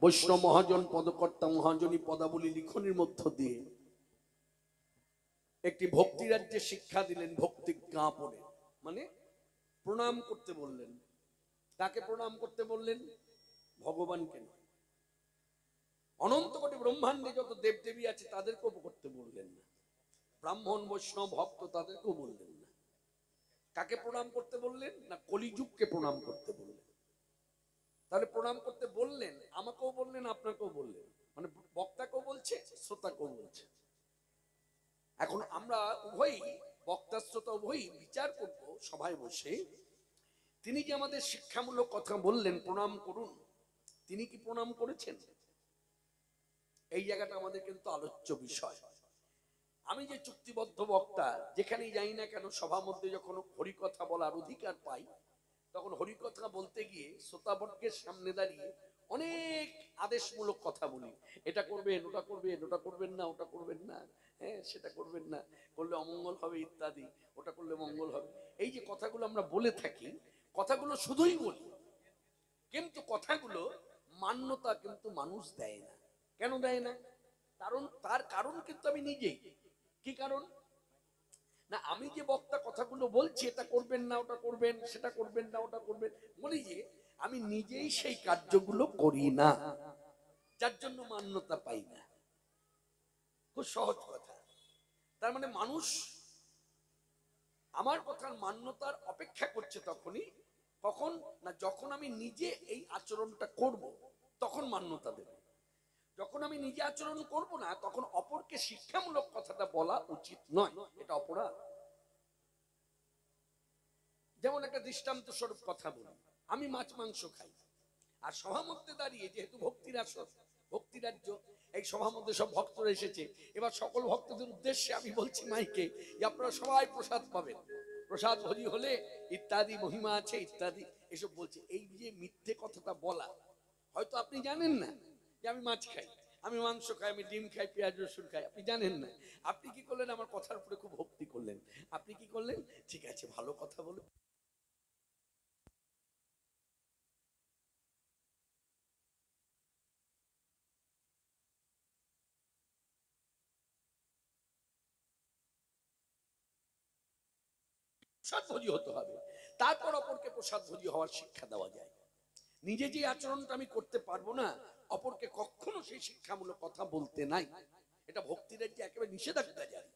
বৈষ্ণব মহাজন পদকর্তা মহাজনী পদাবলী লিখনের মধ্য দিয়ে একটি ভক্তি রাজ্যে শিক্ষা দিলেন। ভক্তি জ্ঞাপনে মানে প্রণাম করতে বললেন। কাকে প্রণাম করতে বললেন? ভগবানকে নয়। অনন্ত কোটি ব্রহ্মাণ্ডে যত দেবদেবী আছে তাদেরকেও করতে বললেন না। ব্রাহ্মণ বৈষ্ণব ভক্ত তাদেরকেও বললেন না। কাকে প্রণাম করতে বললেন? না কলিযুগকে প্রণাম করতে বললেন। তাহলে প্রণাম করতে বললেন, আমাকেও বললেন, আপনাকেও বললেন, মানে বক্তাকেও বলছে, শ্রোতাকেও বলছে। এখন আমরা উভয়ই, বক্তা শ্রোতা উভয়ই বিচার করব সভায় বসে। তিনি যে আমাদের শিক্ষামূলক কথা বললেন প্রণাম করুন, তিনি কি প্রণাম করেছেন? এই জায়গাটা আমাদের কিন্তু আলোচ্য বিষয়। আমি যে চুক্তিবদ্ধ বক্তা, যেখানেই যাই না কেন সভা মধ্যে যখন হরিকথা বলার অধিকার পাই, তখন হরিকথা বলতে গিয়ে শ্রোতাবর্গের সামনে দাঁড়িয়ে অনেক আদেশমূলক কথা বলি। এটা করবেন, ওটা করবেন, ওটা করবেন না, ওটা করবেন না, হ্যাঁ সেটা করবেন না, করলে অমঙ্গল হবে ইত্যাদি, ওটা করলে মঙ্গল হবে। এই যে কথাগুলো আমরা বলে থাকি, কথাগুলো শুধুই বলি, কিন্তু কথাগুলো মান্যতা কিন্তু মানুষ দেয় না। কেন দেয় না? কারণ তার কারণ কিন্তু আমি নিজেই। কি কারণ? না আমি যে বক্তা কথাগুলো বলছি, এটা করবেন না, ওটা করবেন, সেটা করবেন না, ওটা করবেন, বলি যে আমি নিজেই সেই কার্যগুলো করি না, যার জন্য মান্যতা পাই না। খুব সহজ কথা। তার মানে মানুষ আমার কথার মান্যতার অপেক্ষা করছে তখনই, কখন না যখন আমি নিজে এই আচরণটা করব, তখন মান্যতা দেবে। যখন আমি নিজে আচরণ করব না, তখন অপরকে শিক্ষামূলক কথাটা বলা উচিত নয়, এটা অপরাধ। যেমন একটা দৃষ্টান্ত স্বরূপ কথা বলি, আমি মাছ মাংস খাই, আর সভা মধ্যে দাঁড়িয়ে, যেহেতু ভক্তির আসর, ভক্তি রাজ্য, এই সভা মধ্যে সব ভক্তরা এসেছে, এবার সকল ভক্তদের উদ্দেশ্যে আমি বলছি মাইকে যে আপনারা সবাই প্রসাদ পাবেন, প্রসাদ ভোজি হলে ইত্যাদি মহিমা আছে ইত্যাদি এসব বলছে। এই যে মিথ্যে কথাটা বলা, হয়তো আপনি জানেন না যে আমি মাছ খাই, আমি মাংস খাই, আমি ডিম খাই, পেঁয়াজ রসুন খাই, আপনি জানেন না। আপনি কি করলেন? আমার কথার উপরে খুব ভক্তি করলেন। আপনি কি করলেন? ঠিক আছে, ভালো কথা বলে প্রসাদ ভোজি হতে হবে, তারপর অপরকে প্রসাদ ভোজি হওয়ার শিক্ষা দেওয়া যায়। নিজে যে আচরণটা আমি করতে পারবো না, অপরকে কখনো সেই শিক্ষামূলক কথা বলতে নাই, এটা ভক্তির যে একেবারে নিষেধাজ্ঞা যায়।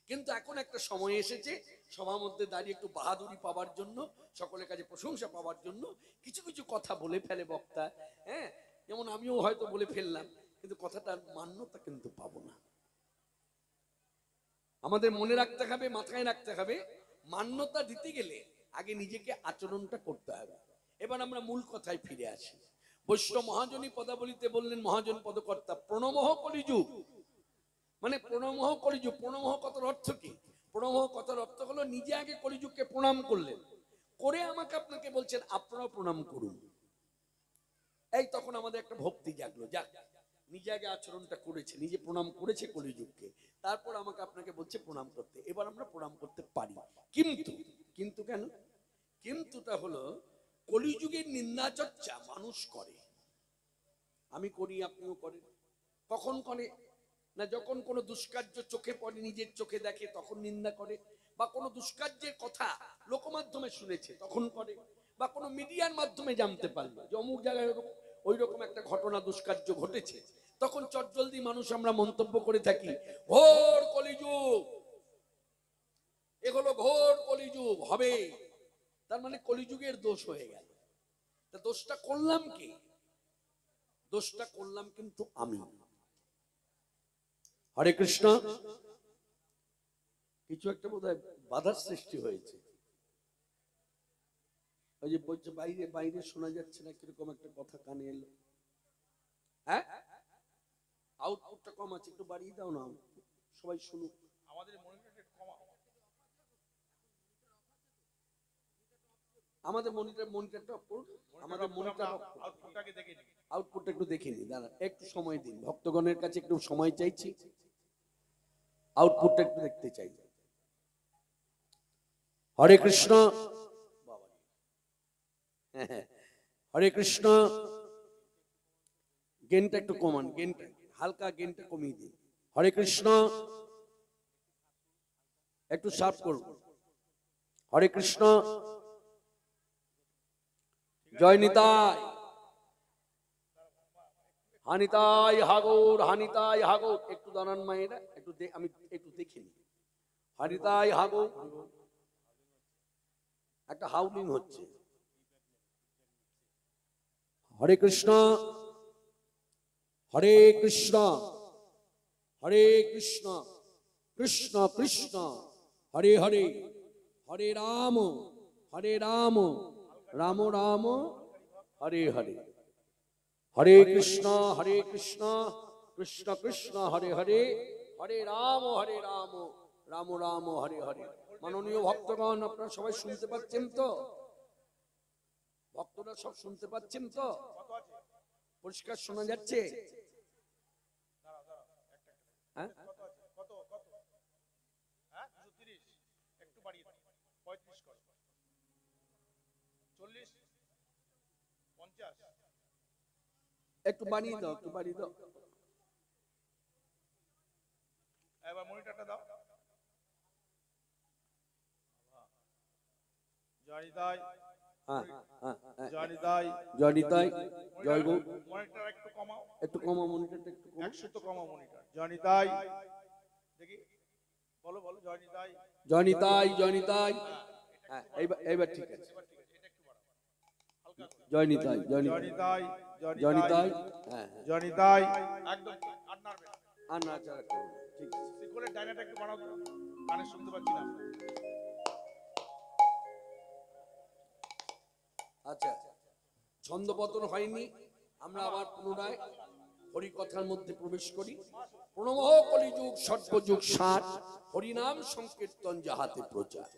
কিন্তু এখন একটা সময় এসেছে, সবার মধ্যে দাঁড়িয়ে একটু বাহাদুরি পাওয়ার জন্য, সকলের কাছে প্রশংসা পাওয়ার জন্য কিছু কিছু কথা বলে ফেলে বক্তা। হ্যাঁ, যেমন আমিও হয়তো বলে ফেললাম, কিন্তু কথাটার মান্যতা কিন্তু পাবো না। আমাদের মনে রাখতে হবে, মাথায় রাখতে হবে, মান্যতা দিতে গেলে আগে নিজেকে আচরণটা করতে হবে। এবার আমরা মূল কথায় ফিরে আসি। বৈষ্ণব মহাজনী পদাবলিতে বললেন, মহাজন পদকর্তা প্রণমঃ কলিযুগ, মানে প্রণমঃ কলিযুগ। প্রণমঃ কথার অর্থ কি? প্রণমঃ কথার অর্থ হলো নিজে আগে কলিযুগকে প্রণাম করলেন, করে আমাকে আপনাকে বলছেন আপনারাও প্রণাম করুন। এই তখন আমাদের একটা ভক্তি জাগলো, যাক নিজে আগে আচরণটা করেছে, নিজে প্রণাম করেছে কলিযুগকে, তারপর আমাকে আপনাকে বলছে প্রণাম করতে, এবার আমরা প্রণাম করতে পারি। কিন্তু কিন্তু কেন? কিন্তুটা হলো কলিযুগের নিন্দা চর্চা মানুষ করে, আমি করি, আপনিও করেন। কখন করে? না যখন কোনো দুষ্কার্য চোখে পড়ে, নিজের চোখে দেখে, তখন নিন্দা করে, বা কোনো দুষ্কার্যের কথা লোকমাধ্যমে শুনেছে তখন করে, বা কোনো মিডিয়ার মাধ্যমে জানতে পারলো যে অমুক জায়গায় ওই রকম একটা ঘটনা দুষ্কার্য ঘটেছে, তখন চটজলদি মানুষ আমরা মন্তব্য করে থাকি, ঘোর কলিযুগ, এগুলো ঘোর কলিযুগ হবে। তার মানে কলিযুগের দোষ হয়ে গেল। তা দোষটা করলাম কি? দোষটা করলাম কিন্তু আমি। হরে কৃষ্ণ। কিছু একটা বোধহয় বাধার সৃষ্টি হয়েছে। ওই যে বলছে বাইরে বাইরে শোনা যাচ্ছে না, কিরকম একটা কথা কানে এলো। হ্যাঁ, আউটপুটটা কম আছে, একটু বাড়িয়ে দাও না, সবাই শুনুক। আমাদের মনিটরটা কমাও, আমাদের মনিটরটা অফ করুন, আমাদের মনিটর আউটপুটটাকে দেখে নিন, আউটপুটটা একটু দেখে নিন, দাঁড়ান একটু সময় দিন, ভক্তগণের কাছে একটু সময় চাইছি, আউটপুটটা একটু দেখতে চাই। হরে কৃষ্ণ। হরে কৃষ্ণ। গেনটা একটু কমান, গেনটা হালকা, গেনটা কমিয়ে দিন। হরে কৃষ্ণ, একটু শার্প করুন। হরে কৃষ্ণ, জয় নিতাই, হানিতাই হাগর, হানিতাই হাগর। একটু দাঁড়ান মায়েরা, একটু আমি একটু দেখিনি। হানিতাই হাগর, একটা হাউলিং হচ্ছে। হরে কৃষ্ণ, হরে কৃষ্ণ, হরে কৃষ্ণ, কৃষ্ণ কৃষ্ণ হরে হরে, হরে রাম, হরে রাম, রাম রাম হরে হরে। হরে কৃষ্ণ, কৃষ্ণ কৃষ্ণ হরে হরে, হরে রাম, রাম রাম হরে হরে। মাননীয় ভক্তগণ, আপনারা সবাই শুনতে পাচ্ছেন তো? ভক্তরা সব শুনতে পাচ্ছেন তো? পরিষ্কার শোনা যাচ্ছে? হ্যাঁ, একটু বাড়িয়ে দাও, একটু বাড়িয়ে দাও। এবার মনিটরটা দাও। জয় নিতাই, জয় নিতাই, জয় নিতাই, জয় গো। মনিটর একটু কমাও, একটু কমাও মনিটরটা, একটু কমাও। 100 তো কমাও মনিটর। জয় নিতাই, দেখি বলো বলো, জয় নিতাই, জয় নিতাই, জয় নিতাই। হ্যাঁ, এইবার ঠিক আছে। জয় নিতাই, জয় জয় নিতাই, নিতাই, জয় নিতাই। হ্যাঁ, জয় নিতাই, একদম আর নাড়বে না। আর নাড়াচাড়া করুন, ঠিক আছে। শিকলের ডাইনাটা একটু বাড়াও তো, কানে শুনতে পাচ্ছি না। আচ্ছা, ছন্দপতন হয়নি, আমরা আবার পুনরায় হরিকথার মধ্যে প্রবেশ করি। প্রণমঃ কলিযুগ সর্বযুগ সার, হরিনাম সংকীর্তন যাহাতে প্রচার।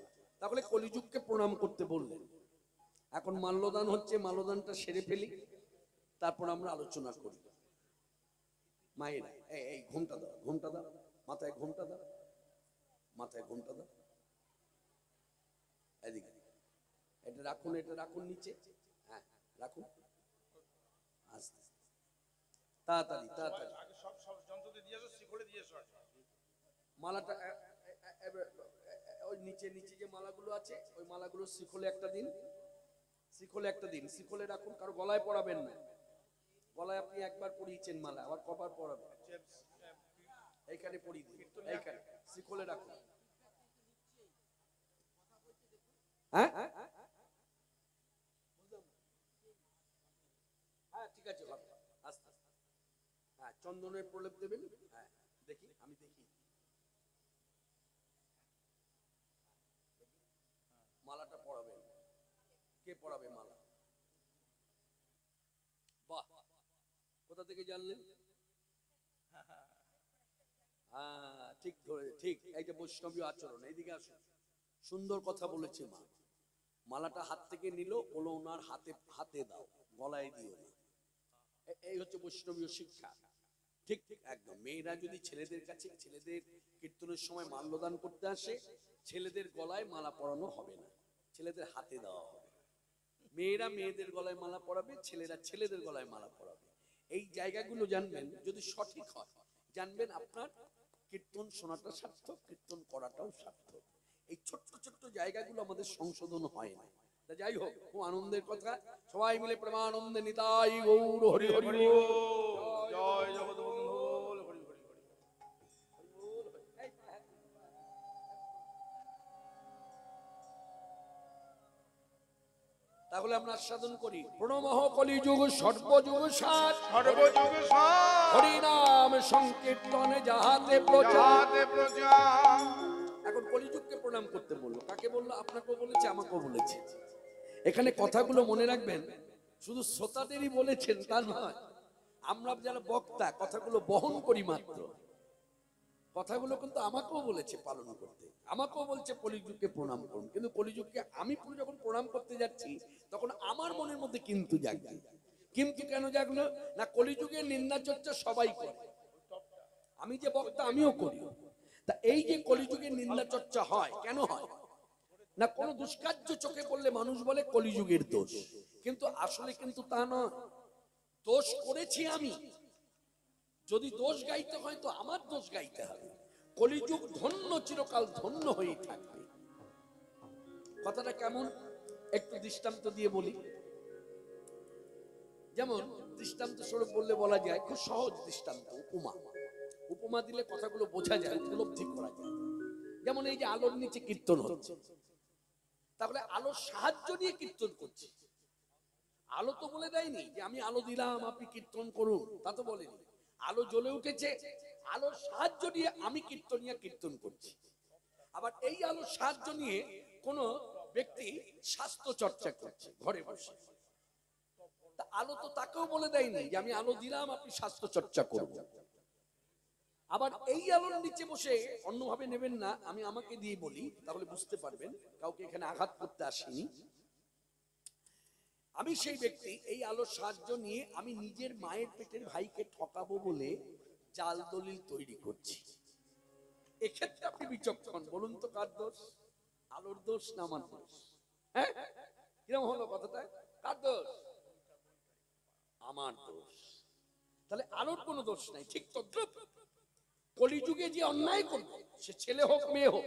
তাহলে কলিযুগকে প্রণাম করতে বললেন। এখন মাল্যদান হচ্ছে, মাল্যদানটা সেরে ফেলি, তারপর আমরা আলোচনা করি। মায়েরা, এই ঘুমটা দাও, ঘুমটা দাও, মাথায় ঘুমটা দাও, মাথায় ঘুমটা দাও। এদিকে এটা রাখুন, এটা রাখুন নিচে। হ্যাঁ, রাখুন, আস্তে তাড়াতাড়ি তাড়াতাড়ি। আগে সব সব যন্ত্রতে দিয়েছো, শিকলে দিয়েছো। মালাটা ওই নিচে নিচে যে মালাগুলো আছে, ওই মালাগুলো শিখলে একটা দিন, শিখলে একটা দিন, শিখলে রাখুন। কারো গলায় পরাবেন না। গলায় আপনি একবার পরিয়েছেন মালা, আবার কবার পরাবেন? এইখানে পরিয়ে দিন, এইখানে শিখলে রাখুন। হ্যাঁ হ্যাঁ, ঠিক আছে, হবে, আস্তে আস্তে। হ্যাঁ, চন্দনের প্রলেপ দেবেন। হ্যাঁ, দেখি, আমি দেখি। মালাটা পরাবেন, কে পরাবে মালা? বাহ, কোথা থেকে জানলেন? হ্যাঁ, ঠিক ধরে, ঠিক। এই যে বৈষ্ণবীয় আচরণ, এইদিকে আসুন। সুন্দর কথা বলেছে মা। মালাটা হাত থেকে নিল, বলো ওনার হাতে, হাতে দাও, গলায় দিও না। এই হচ্ছে বৈষ্ণবীয় শিক্ষা। ঠিক একদম। মেয়েরা যদি ছেলেদের কাছে, ছেলেদের কীর্তনের সময় মাল্যদান করতে আসে, ছেলেদের গলায় মালা পরানো হবে না, ছেলেদের হাতে দেওয়া হবে। মেয়েরা মেয়েদের গলায় মালা পরাবে, ছেলেরা ছেলেদের গলায় মালা পরাবে। এই জায়গাগুলো জানবেন, যদি সঠিক হয়, জানবেন আপনার কীর্তন শোনাটা সার্থক, কীর্তন করাটাও সার্থক। এই ছোট্ট ছোট্ট জায়গাগুলো আমাদের সংশোধন হয় না। যাই হোক, খুব আনন্দের কথা। সবাই মিলে প্রেমানন্দে নিতাই গৌর হরি হরি বল। জয় জগৎবন্ধু বল, হরি হরি হরি। তাহলে আমরা আস্বাদন করি। প্রণমঃ কলিযুগ সর্বযুগ সার, সর্বযুগ সার, হরিনাম সংকীর্তনে যাহাতে প্রচার। যাহাতে প্রচার। এখন কলিযুগকে প্রণাম করতে বললো। কাকে বললো? আপনাকেও বলেছে, আমাকেও বলেছে। এখানে কথাগুলো মনে রাখবেন, শুধু শ্রোতাদেরই বলেছেন তা নয়, আমরা যারা বক্তা কথাগুলো বহন করি মাত্র। কথাগুলো কিন্তু আমাকেও বলেছে পালন করতে, আমাকেও বলছে কলিযুগকে প্রণাম করুন। কিন্তু কলিযুগকে আমি যখন প্রণাম করতে যাচ্ছি, তখন আমার মনের মধ্যে কিন্তু জাগবে। কিন্তু কেন জাগলো না? কলিযুগের নিন্দা চর্চা সবাই করে, আমি যে বক্তা আমিও করি। তা এই যে কলিযুগের নিন্দা চর্চা হয়, কেন হয় না? কোন দুষ্কার্য চোখে পড়লে মানুষ বলে কলিযুগের দোষ, কিন্তু আসলে কিন্তু তা নয়। দোষ করেছি আমি, যদি দোষ গাইতে হয় তো আমার দোষ গাইতে হবে। কলিযুগ ধন্য, চিরকাল ধন্য হয়ে থাকবে। কথাটা কেমন একটু দৃষ্টান্ত দিয়ে বলি। যেমন দৃষ্টান্ত স্বরূপ বললে বলা যায়, খুব সহজ দৃষ্টান্ত, উপমা। উপমা দিলে কথাগুলো বোঝা যায়, উপলব্ধি করা যায়। যেমন এই যে আলোর নিচে কীর্তন হচ্ছে, তাহলে আলোর সাহায্য নিয়ে কীর্তন করছে। আলো তো বলে দেয়নি যে আমি আলো দিলাম আপনি কীর্তন করুন, তা তো বলেনি। আলো জ্বলে উঠেছে, আলোর সাহায্য নিয়ে আমি কীর্তনিয়া কীর্তন করছি। আবার এই আলোর সাহায্য নিয়ে কোন ব্যক্তি স্বাস্থ্য চর্চা করছে ঘরে বসে, তা আলো তো তাকেও বলে দেয়নি যে আমি আলো দিলাম আপনি স্বাস্থ্য চর্চা করুন। আবার এই আলোর নিচে বসে অন্যভাবে নেবেন না, আমি আমাকে দিয়ে বলি তাহলে বুঝতে পারবেন, কাউকে এখানে আঘাত করতে আসিনি। আমি সেই ব্যক্তি, এই আলোর সাহায্য নিয়ে আমি নিজের মায়ের পেটের ভাইকে ঠকাবো বলে জাল দলিল তৈরি করছি। এক্ষেত্রে আপনি বিচক্ষণ, বলুন তো কার দোষ? আলোর দোষ না আমার দোষ? হ্যাঁ, কিরকম হলো কথাটা? কার দোষ? আমার দোষ। তাহলে আলোর কোনো দোষ নাই। ঠিক তদ্রুপ কলিযুগে যে অন্যায় করবে, সে ছেলে হোক মেয়ে হোক,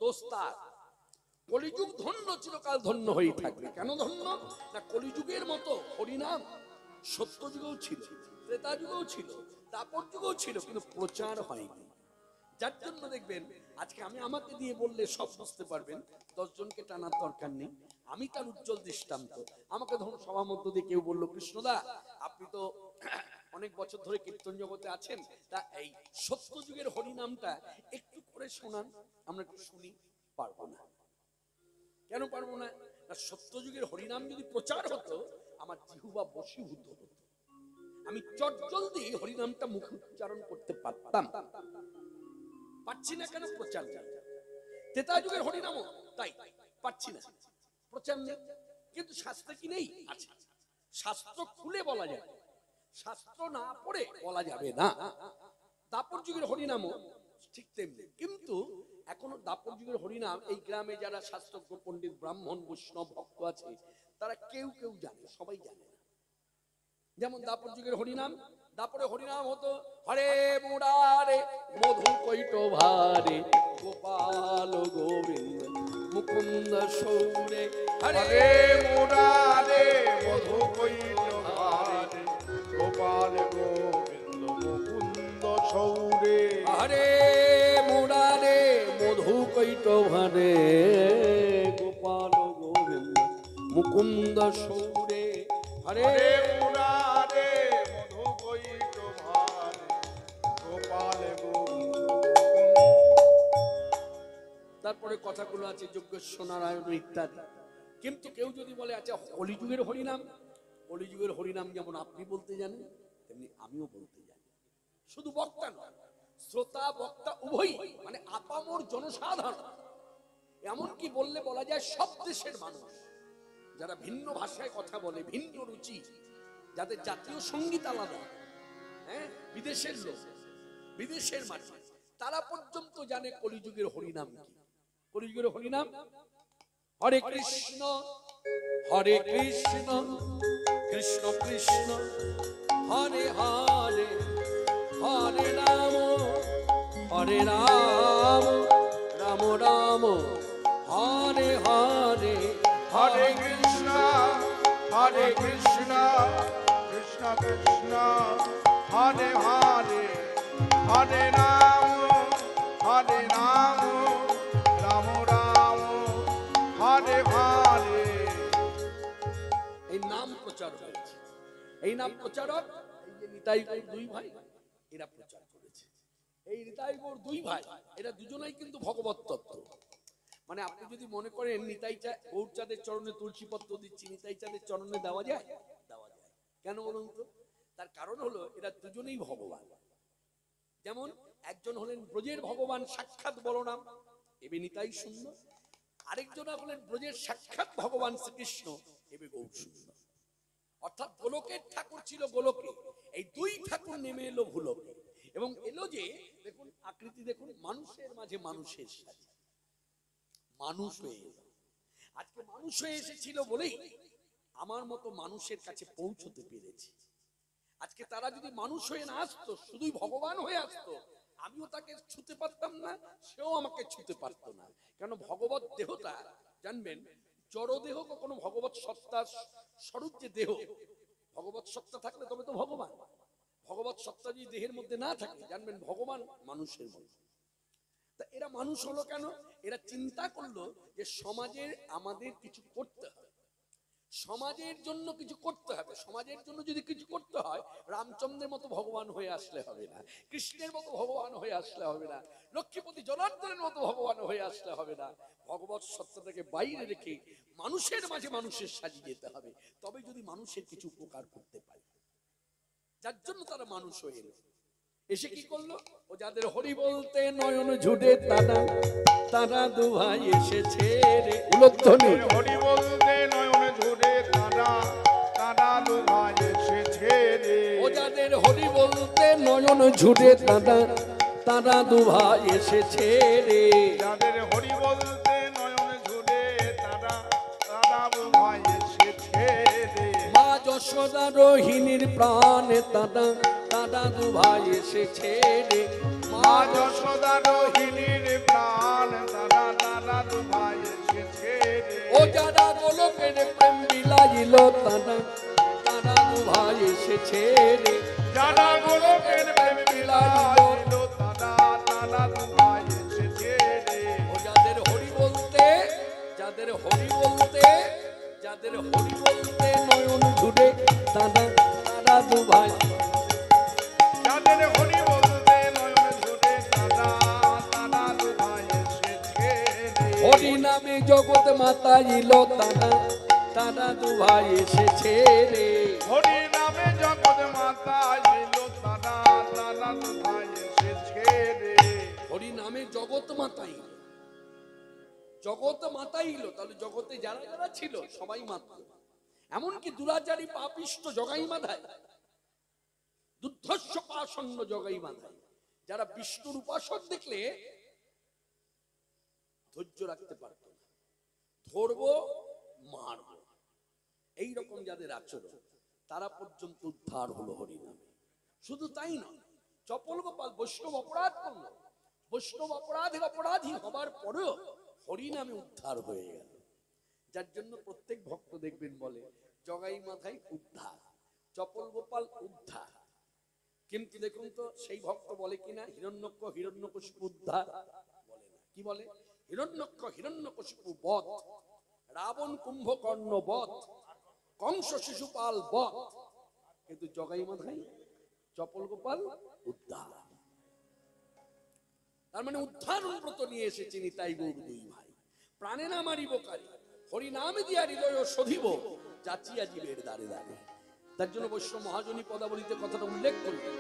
দোষ তার। কলিযুগ ধন্য, চিরকাল ধন্য হয়ে থাকবে। কেন ধন্য? না কলিযুগের মতো হরিনাম সত্য যুগেও ছিল, ত্রেতা যুগেও ছিল, দাপর যুগেও ছিল, কিন্তু প্রচার হয়নি। যার জন্য দেখবেন আজকে আমি আমাকে দিয়ে বললে সব বুঝতে পারবেন, 10 জনকে টানার দরকার নেই। আমি তার উজ্জ্বল দৃষ্টান্ত। আমাকে ধরুন সভা মধ্য দিয়ে কেউ বললো, কৃষ্ণদা আপনি তো অনেক বছর ধরে কীর্তন জগতে আছেন, তা এই সত্য যুগের হরিনামটা একটু করে শোনান, আমরা একটু শুনি। পারবো না। কেন পারবো না? সত্য যুগের হরিনাম যদি প্রচার হতো, আমার জিহ্বা বশীভূত হতো, আমি চটজলদি হরিনামটা মুখে উচ্চারণ করতে পারতাম। পাচ্ছি না কেন? প্রচার নেই। ত্রেতা যুগের হরিনামও তাই পাচ্ছি না, প্রচার নেই। কিন্তু শাস্ত্রে কি নেই? আছে। শাস্ত্র খুলে বলা যাবে, শাস্ত্র না পড়ে বলা যাবে না। দাপর যুগের হরিনামও ঠিক তেমনি। কিন্তু এখনো দাপর যুগের হরিনাম এই গ্রামে যারা শাস্ত্রজ্ঞ পণ্ডিত ব্রাহ্মণ বৈষ্ণব ভক্ত আছে, তারা কেউ কেউ জানে, সবাই জানে না। যেমন দাপর যুগের হরিনাম, দাপরে হরিনাম হতো, হরে মুরারে মধু কৈট ভারে গোপাল গোবিন্দ মুকুন্দ সৌরে, হরে মুরারে মধু কৈট ভারে গোপাল গোবিন্দ মুকুন্দ সৌরে। হরে মুরারে মধু কৈট ভারে গোপাল গোবিন্দ মুকুন্দ সৌরে। হরে মুরারে মধু কৈট ভারে গোপাল গোবিন্দ। তারপরে কথাগুলো আছে যজ্ঞেশ্বর নারায়ণ ইত্যাদি। কিন্তু কেউ যদি বলে আচ্ছা কলিযুগের হরিনাম, কলিযুগের হরিনাম যেমন আপনি বলতে জানেন তেমনি আমিও বলতে জানি। শুধু বক্তা নয়, শ্রোতা বক্তা উভয়ই, মানে আপামর জনসাধারণ। এমনকি বললে বলা যায় সব দেশের মানুষ যারা ভিন্ন ভাষায় কথা বলে, ভিন্ন রুচি, যাদের জাতীয় সঙ্গীত আলাদা, হ্যাঁ, বিদেশের লোক, বিদেশের মাটি, তারা পর্যন্ত জানে কলিযুগের হরিনাম কি। কলিযুগের হরিনাম হরে কৃষ্ণ হরে কৃষ্ণ কৃষ্ণ কৃষ্ণ হরে হরে, হরে রাম হরে রাম রাম রাম হরে হরে। হরে কৃষ্ণ হরে কৃষ্ণ কৃষ্ণ কৃষ্ণ হরে হরে, হরে রাম রাম রাম হরে হরে। এই নাম প্রচার হয়েছে, এই নাম প্রচারক এই যে নিতাই গৌর দুই ভাই, এরা প্রচার করেছে। এই নিতাই গৌর দুই ভাই, এরা দুজনেই কিন্তু ভগবত তত্ত্ব। মানে আপনি যদি মনে করেন নিতাই গৌরচাঁদের চরণে তুলসী পত্র দিচ্ছি, নিতাই চাঁদের চরণে দেওয়া যায়? দেওয়া যায়। কেন বলুন তো? তার কারণ হলো এরা দুজনেই ভগবান। যেমন একজন হলেন ব্রজের ভগবান সাক্ষাৎ বলরাম, এবে নিতাই শূন্য। আরেকজন হলেন ব্রজের সাক্ষাৎ ভগবান শ্রীকৃষ্ণ, এবে গৌর শূন্য। অর্থাৎ গোলকের ঠাকুর ছিল গোলকে, এই দুই ঠাকুর নেমে এলো ভুলকে। এবং এলো যে দেখুন আকৃতি, দেখুন মানুষের মাঝে মানুষের সাথে মানুষ হয়ে এলো। আজকে মানুষ হয়ে এসেছিল বলেই আমার মতো মানুষের কাছে পৌঁছতে পেরেছে। আজকে তারা যদি মানুষ হয়ে না আসতো, শুধুই ভগবান হয়ে আসতো, আমিও তাকে ছুতে পারতাম না, সেও আমাকে ছুতে পারতো না। কেন? ভগবত দেহটা জানবেন, জড় দেহ কখনো ভগবত সত্তার স্বরূপ যে দেহ, ভগবত সত্তা থাকলে তবে তো ভগবান। ভগবত সত্তা যদি দেহের মধ্যে না থাকে, জানবেন ভগবান মানুষের মধ্যে। তা এরা মানুষ হলো কেন? এরা চিন্তা করলো যে সমাজের আমাদের কিছু করতে হবে, সমাজের জন্য কিছু করতে হবে। সমাজের জন্য যদি কিছু করতে হয়, রামচন্দ্রের মতো ভগবান হয়ে আসলে হবে না, কৃষ্ণের মতো ভগবান হয়ে আসলে হবে না, লক্ষ্মীপতি জনার্দনের মতো ভগবান হয়ে আসলে হবে না। ভগবত সত্যটাকে বাইরে রেখে মানুষের মাঝে মানুষের সাজিয়ে যেতে হবে, তবে যদি মানুষের কিছু উপকার করতে পারে। যার জন্য তারা মানুষ হয়ে এলো। এসে কি করলো? ও যাদের হরি বলতে নয়ন ঝুটে তারা, তারা দু ভাই এসেছে রে। উলধ্বনি। হরি বলতে নয়ন ঝরে তারা, তারা দু ভাই এসেছে রে। ও যাদের হরি বলতে নয়ন ঝুটে তারা, তারা দু ভাই এসেছে রে। যাদের হরি বলতে নয়ন ঝরে তারা, তারা দু ভাই এসেছে রে। মা যশোদা রোহিণীর প্রাণে তারা, তারা দু ভাই এসেছে রে। মা যশোদা রোহিণীর প্রাণ তারা, তারা দু ভাই এসেছে রে। ও যারা গোলকের প্রেম বিলাইল তারা, তারা দু ভাই এসেছে রে। যারা গোলকের প্রেম বিলাইল তারা, তারা দু ভাই এসেছে রে। ও যাদের হরি বলতে, যাদের হরি বলতে, যাদের হরি বলতে নয়ন ঝুটে তারা, তারা দু ভাই। যাদের হরি বলতে নয়ন ঝরে তারা, তারা দু ভাই এসেছে রে। হরি নামে জগৎ মাতাইল তারা, তারা দু ভাই এসেছে রে। হরি নামে জগৎ মাতা এলো তারা, তারা দু ভাই এসেছে রে। হরি নামে জগৎ মাতাইল, জগৎ মাতাইল, তাহলে জগতে যারা যারা ছিল সবাই মাতল। এমনকি দুরাচারী পাপিষ্ট জগাই মাধায়, দুর্ধর্ষ পাষণ্য জগাই মাধায়, যারা বিষ্ণুর উপাসক দেখলে ধৈর্য রাখতে পারত না, ধরবো মারবো, এইরকম যাদের আচরণ, তারা পর্যন্ত উদ্ধার হলো হরিনামে। শুধু তাই নয়, চপল গোপাল বৈষ্ণব অপরাধ করলো, বৈষ্ণব অপরাধের অপরাধী হবার পরেও হরিনামে উদ্ধার হয়ে গেল। যার জন্য প্রত্যেক ভক্ত দেখবেন বলে জগাই মাথায় উদ্ধার, চপল গোপাল উদ্ধার। কিন্তু দেখুন তো সেই ভক্ত বলে কিনা হিরণ্যক্ষ হিরণ্যকশিপু উদ্ধার? বলে না। কি বলে? হিরণ্যক্ষ হিরণ্যকশিপু বধ, রাবণ কুম্ভকর্ণ বধ, কংস শিশুপাল বধ। কিন্তু জগাই মাথায় চপল গোপাল উদ্ধার। তার মানে উদ্ধার ব্রত নিয়ে এসেছে নিতাই গৌর দুই ভাই। প্রাণে না মারিব কারি, হরি নামে দিয়া হৃদয় শোধিব, যাচিয়া জীবের দ্বারে দ্বারে। তার জন্য বৈষ্ণব মহাজনী পদাবলীতে কথাটা উল্লেখ করলেন।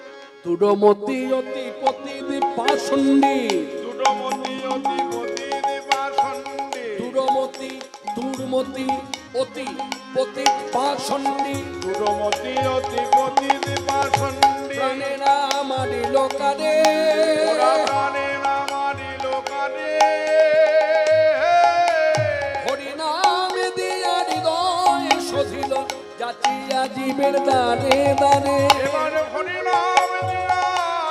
দুডমতি অতি পতি দীপাসন্ডী, দুডমতি অতি পতি দীপাসন্ডী, দুডমতি দুর্মতি অতি পতি পাষণ্ডী, দুডমতি অতি পতি দীপাসন্ডী। প্রাণে না মারিল কারে, ওরা প্রাণে না মারিল কারে। হরি নামে দিয়া হৃদয় শোধিল, যাচিয়া জীবের দ্বারে দ্বারে। এবার হরি নাম দিয়া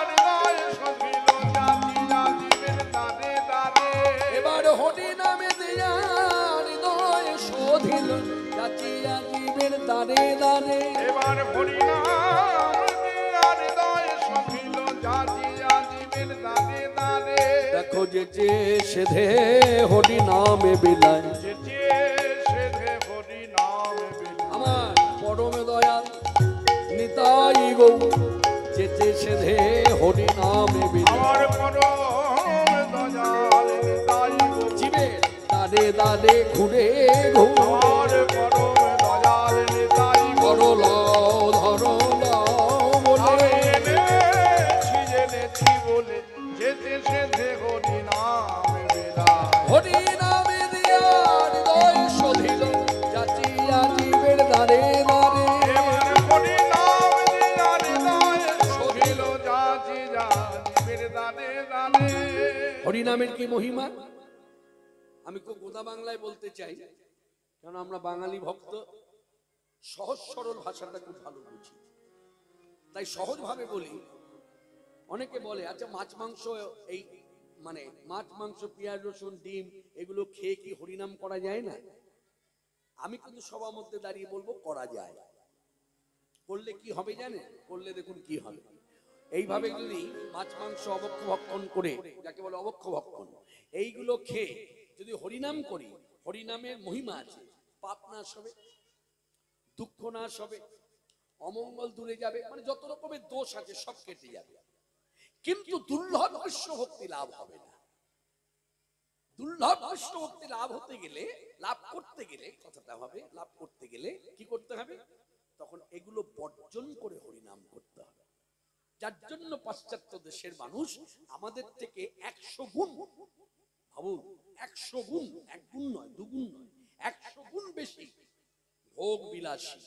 হৃদয় শোধিল, যাচিয়া জীবের দ্বারে দ্বারে। এবার হরি নামে দিয়া হৃদয় শোধিল, যাচিয়া জীবের দ্বারে দ্বারে। এবার হরি নাম দিয়া হৃদয় শোধিল, যাচিয়া জীবের দ্বারে দ্বারে। দেখো যে যে সেধে হরি নামে বিলায়, যেতে সেধে হরি নাম বিল। আমার পরমে দয়াল নিতাই গৌ, যেতে সেধে হরি নামে বিলায়। আমার পরম দয়াল নিতাই গো, জীবের দ্বারে দ্বারে ঘুরে ঘুরে, আমার পরম দয়াল নিতাই গো। ধরল ধরল বলে, আমি এনেছি জেনেছি বলে, যেতে সেধে হরি নাম বিলায়। হরি নামে দিয়া হৃদয় শোধিল, যাচিয়া জীবের দ্বারে দ্বারে। এবার হরি নাম দিয়া হৃদয় শোধিল, যাচিয়া জীবের দ্বারে দ্বারে। হরি নামের কি মহিমা আমি খুব গোদা বাংলায় বলতে চাই, কারণ আমরা বাঙালি ভক্ত, সহজ সরল ভাষাটা খুব ভালো বুঝি। তাই সহজভাবে বলি, অনেকে বলে আচ্ছা মাছ মাংস এই মানে মাছ মাংস পেঁয়াজ রসুন ডিম এগুলো খেয়ে কি হরিনাম করা যায় না? আমি কিন্তু সবার মধ্যে দাঁড়িয়ে বলবো করা যায়। করলে কি হবে জানেন? করলে দেখুন কি হবে। এইভাবে যদি মাছ মাংস অবক্ষ ভক্ষণ করে, যাকে বলে অবক্ষ ভক্ষণ, এইগুলো খেয়ে যদি হরিনাম করি, হরিনামের মহিমা আছে, পাপ নাশ হবে, দুঃখ নাশ হবে, অমঙ্গল দূরে যাবে, মানে যত রকমের দোষ আছে সব কেটে যাবে। কিন্তু দুর্লভ কৃষ্ণ ভক্তি লাভ হবে না। দুর্লভ কৃষ্ণ ভক্তি লাভ হতে গেলে, লাভ করতে গেলে, কথাটা হবে লাভ করতে গেলে কি করতে হবে? তখন এগুলো বর্জন করে হরিনাম করতে হবে। যার জন্য পাশ্চাত্য দেশের মানুষ আমাদের থেকে 100 গুণ, ভাবুন 100 গুণ, 1 গুণ নয় 2 গুণ নয়, 100 গুণ বেশি ভোগ বিলাসী।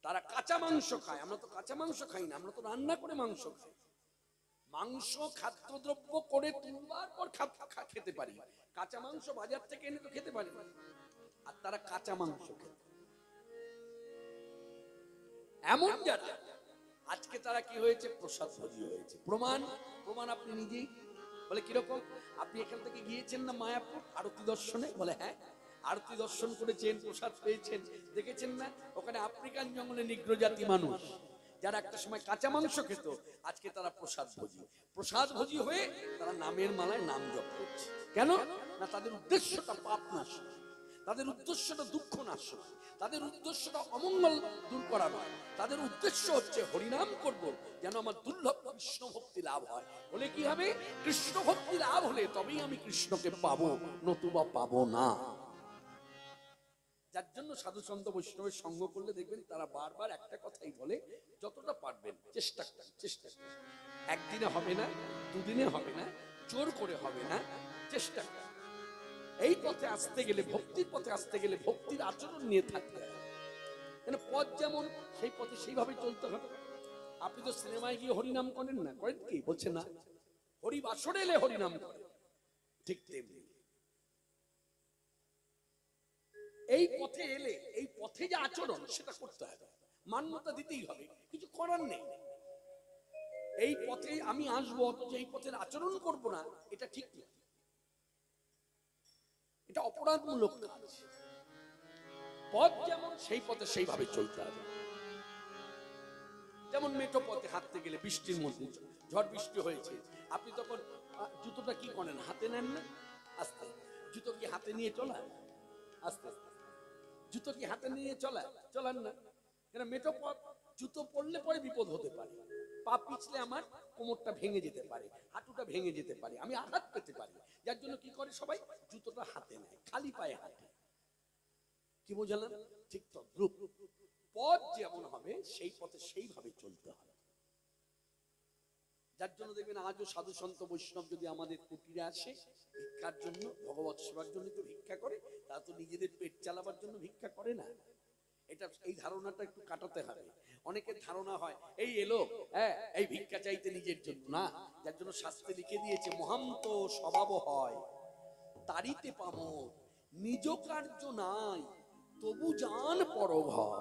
তারা কাঁচা মাংস খায়, আমরা তো কাঁচা মাংস খাই না, আমরা তো রান্না করে মাংস খাই। মাংস খাদ্যদ্রব্য করে 3 বার পর খেতে পারি, কাঁচা মাংস বাজার থেকে এনে তো খেতে পারি না। আর তারা কাঁচা মাংস খেতে, এমন যারা আজকে তারা কি হয়েছে? প্রসাদ ভোজী হয়েছে। প্রমাণ প্রমাণ আপনি নিজেই বলে কিরকম? আপনি এখান থেকে গিয়েছেন না মায়াপুর আরতি দর্শনে? বলে হ্যাঁ, আরতি দর্শন করেছেন, প্রসাদ পেয়েছেন, দেখেছেন না ওখানে আফ্রিকান জঙ্গলে নিগ্র জাতি মানুষ যারা একটা সময় কাঁচা মাংস খেত, আজকে তারা প্রসাদ ভোজী। প্রসাদ ভোজী হয়ে তারা নামের মালায় নাম জপ করছে। কেন না? তাদের উদ্দেশ্যটা পাপ নাশ, তাদের উদ্দেশ্যটা দুঃখ নাশ, তাদের উদ্দেশ্যটা অমঙ্গল দূর করা নয়, তাদের উদ্দেশ্য হচ্ছে হরিনাম করব যেন আমার দুর্লভ কৃষ্ণ ভক্তি লাভ হয়। বলে কি হবে? কৃষ্ণ ভক্তি লাভ হলে তবেই আমি কৃষ্ণকে পাবো, নতুবা পাবো না। যার জন্য সাধু সন্ত বৈষ্ণবের সঙ্গ করলে দেখবেন তারা বারবার একটা কথাই বলে, যতটা পারবেন চেষ্টা করুন, চেষ্টা করুন। একদিনে হবে না, দুদিনে হবে না, জোর করে হবে না, চেষ্টা করুন। এই পথে আসতে গেলে, ভক্তির পথে আসতে গেলে ভক্তির আচরণ নিয়ে থাকতে হবে। মানে পথ যেমন সেই পথে সেইভাবে চলতে হবে। আপনি তো সিনেমায় গিয়ে হরিনাম করেন না, করেন কি? বলছে না, হরিবাসরে এলে হরিনাম করে, ঠিক তেমনি এই পথে এলে এই পথে যে আচরণ সেটা করতে হবে, মান্যতা দিতেই হবে, কিছু করার নেই। এই পথে আমি আসবো অথচ এই পথের আচরণ করব না, এটা ঠিক না, এটা অপরাধমূলক কাজ। পথ যেমন সেই পথে সেইভাবে চলতে হবে। যেমন মেঠো পথে হাঁটতে গেলে বৃষ্টির মধ্যে, ঝড় বৃষ্টি হয়েছে, আপনি তখন জুতোটা কি করেন? হাতে নেন না? আস্তে জুতো কি হাতে নিয়ে চলা? আস্তে আস্তে জুতো কি হাতে নিয়ে চলান না? কেন? মেঠো পথ, জুতো পড়লে পরে বিপদ হতে পারে, পা পিছলে আমার কোমরটা ভেঙে যেতে পারে, হাঁটুটা ভেঙে যেতে পারে, আমি আঘাত পেতে পারি। যার জন্য কি করে সবাই? জুতোটা হাতে নেয়, খালি পায়ে হাঁটে। কি বোঝালাম? ঠিক তো, গ্রুপ পথ যেমন হবে সেই পথে সেইভাবে চলতে হবে। যার জন্য দেখবেন আজও সাধু সন্ত বৈষ্ণব যদি আমাদের কুটিরে আসে ভিক্ষার জন্য, ভগবত সেবার জন্য তো ভিক্ষা করে, তারা তো নিজেদের পেট চালাবার জন্য ভিক্ষা করে না। এটা এই ধারণাটা একটু কাটাতে হবে। অনেকের ধারণা হয় এই এলো হ্যাঁ এই ভিক্ষা চাইতে নিজের জন্য না। যার জন্য শাস্ত্রে লিখে দিয়েছে মহান্ত স্বভাব হয় তারিতে পামো, নিজ কার্য নাই তবু জান পরভব।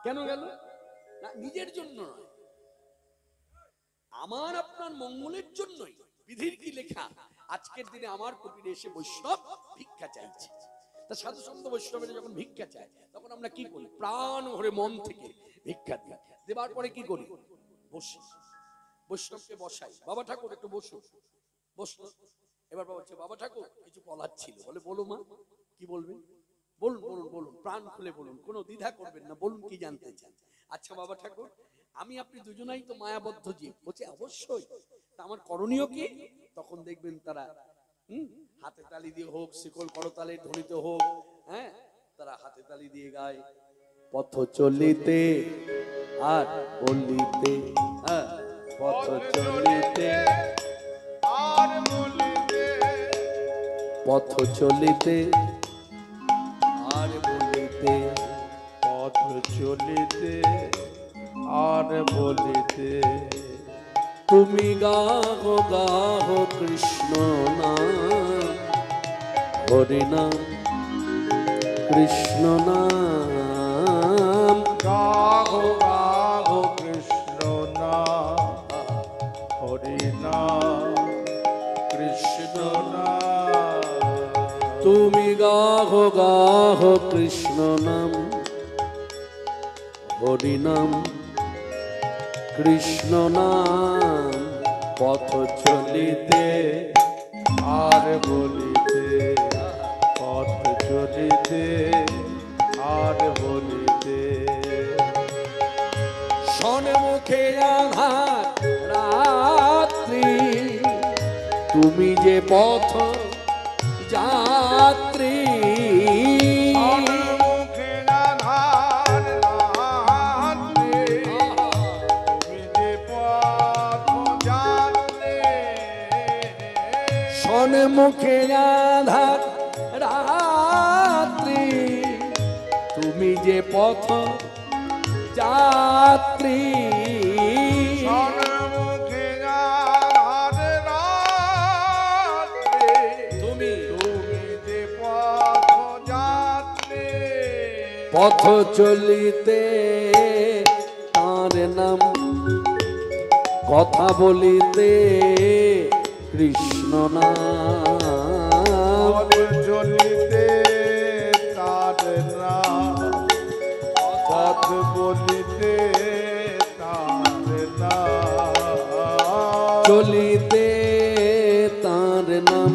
কেন গেল না? নিজের জন্য নয়, আমার আপনার মঙ্গলের জন্যই। বিধির কি লেখা? আজকের দিনে আমার কুটিরে এসে বৈষ্ণব ভিক্ষা চাইছে। তা সাধু সন্ত বৈষ্ণবের যখন ভিক্ষা চায় তখন আমরা কি করি? প্রাণ ভরে মন থেকে ভিক্ষা দিই। দেবার পরে কি করি? বসি, বৈষ্ণবকে বসাই, বাবা ঠাকুর একটু বসুন। বসলো, এবার বাবা বলছে বাবা ঠাকুর কিছু বলার ছিল। বলে বলো মা, কি বলবেন? বলুন বলুন বলুন, প্রাণ খুলে বলুন, কোনো দ্বিধা করবেন না, বলুন কি জানতে চান। আচ্ছা বাবা ঠাকুর, আমি আপনি দুজনাই তো মায়াবদ্ধ জীব। বলছে অবশ্যই, তা আমার করণীয় কি? তখন দেখবেন তারা হাতে তালি দিয়ে হোক, শিকল করতালে ধ্বনিত হোক, হ্যাঁ তারা হাতে তালি দিয়ে গায় পথ চলিতে আর বলিতে, হ্যাঁ পথ চলিতে আর বলিতে, পথ চলিতে আর বলিতে, পথ চলিতে আর বলিতে, তুমি গাহো গাহো কৃষ্ণ নাম, হরি নাম কৃষ্ণ নাম, গাহো গাহো গাহ গাহ কৃষ্ণ নাম, হরি নাম কৃষ্ণ নাম, পথ চলিতে আর বলিতে, পথ চলিতে আর বলিতে। সন্মুখে আধার রাত্রি, তুমি যে পথ যাত্রী। সম্মুখে আধার রাত্রি, তুমি যে পথ যাত্রী। সন্মুখে আধার রাত্রি, তুমি যে পথ যাত্রী। সম্মুখে আধার রাত্রি, তুমি তুমি যে পথ যাত্রী। পথ চলিতে তার নাম, কথা বলিতে কৃষ্ণ নাম। পথ চলিতে তার নাম, পথ বলিতে তার নাম। চলিতে তার নাম,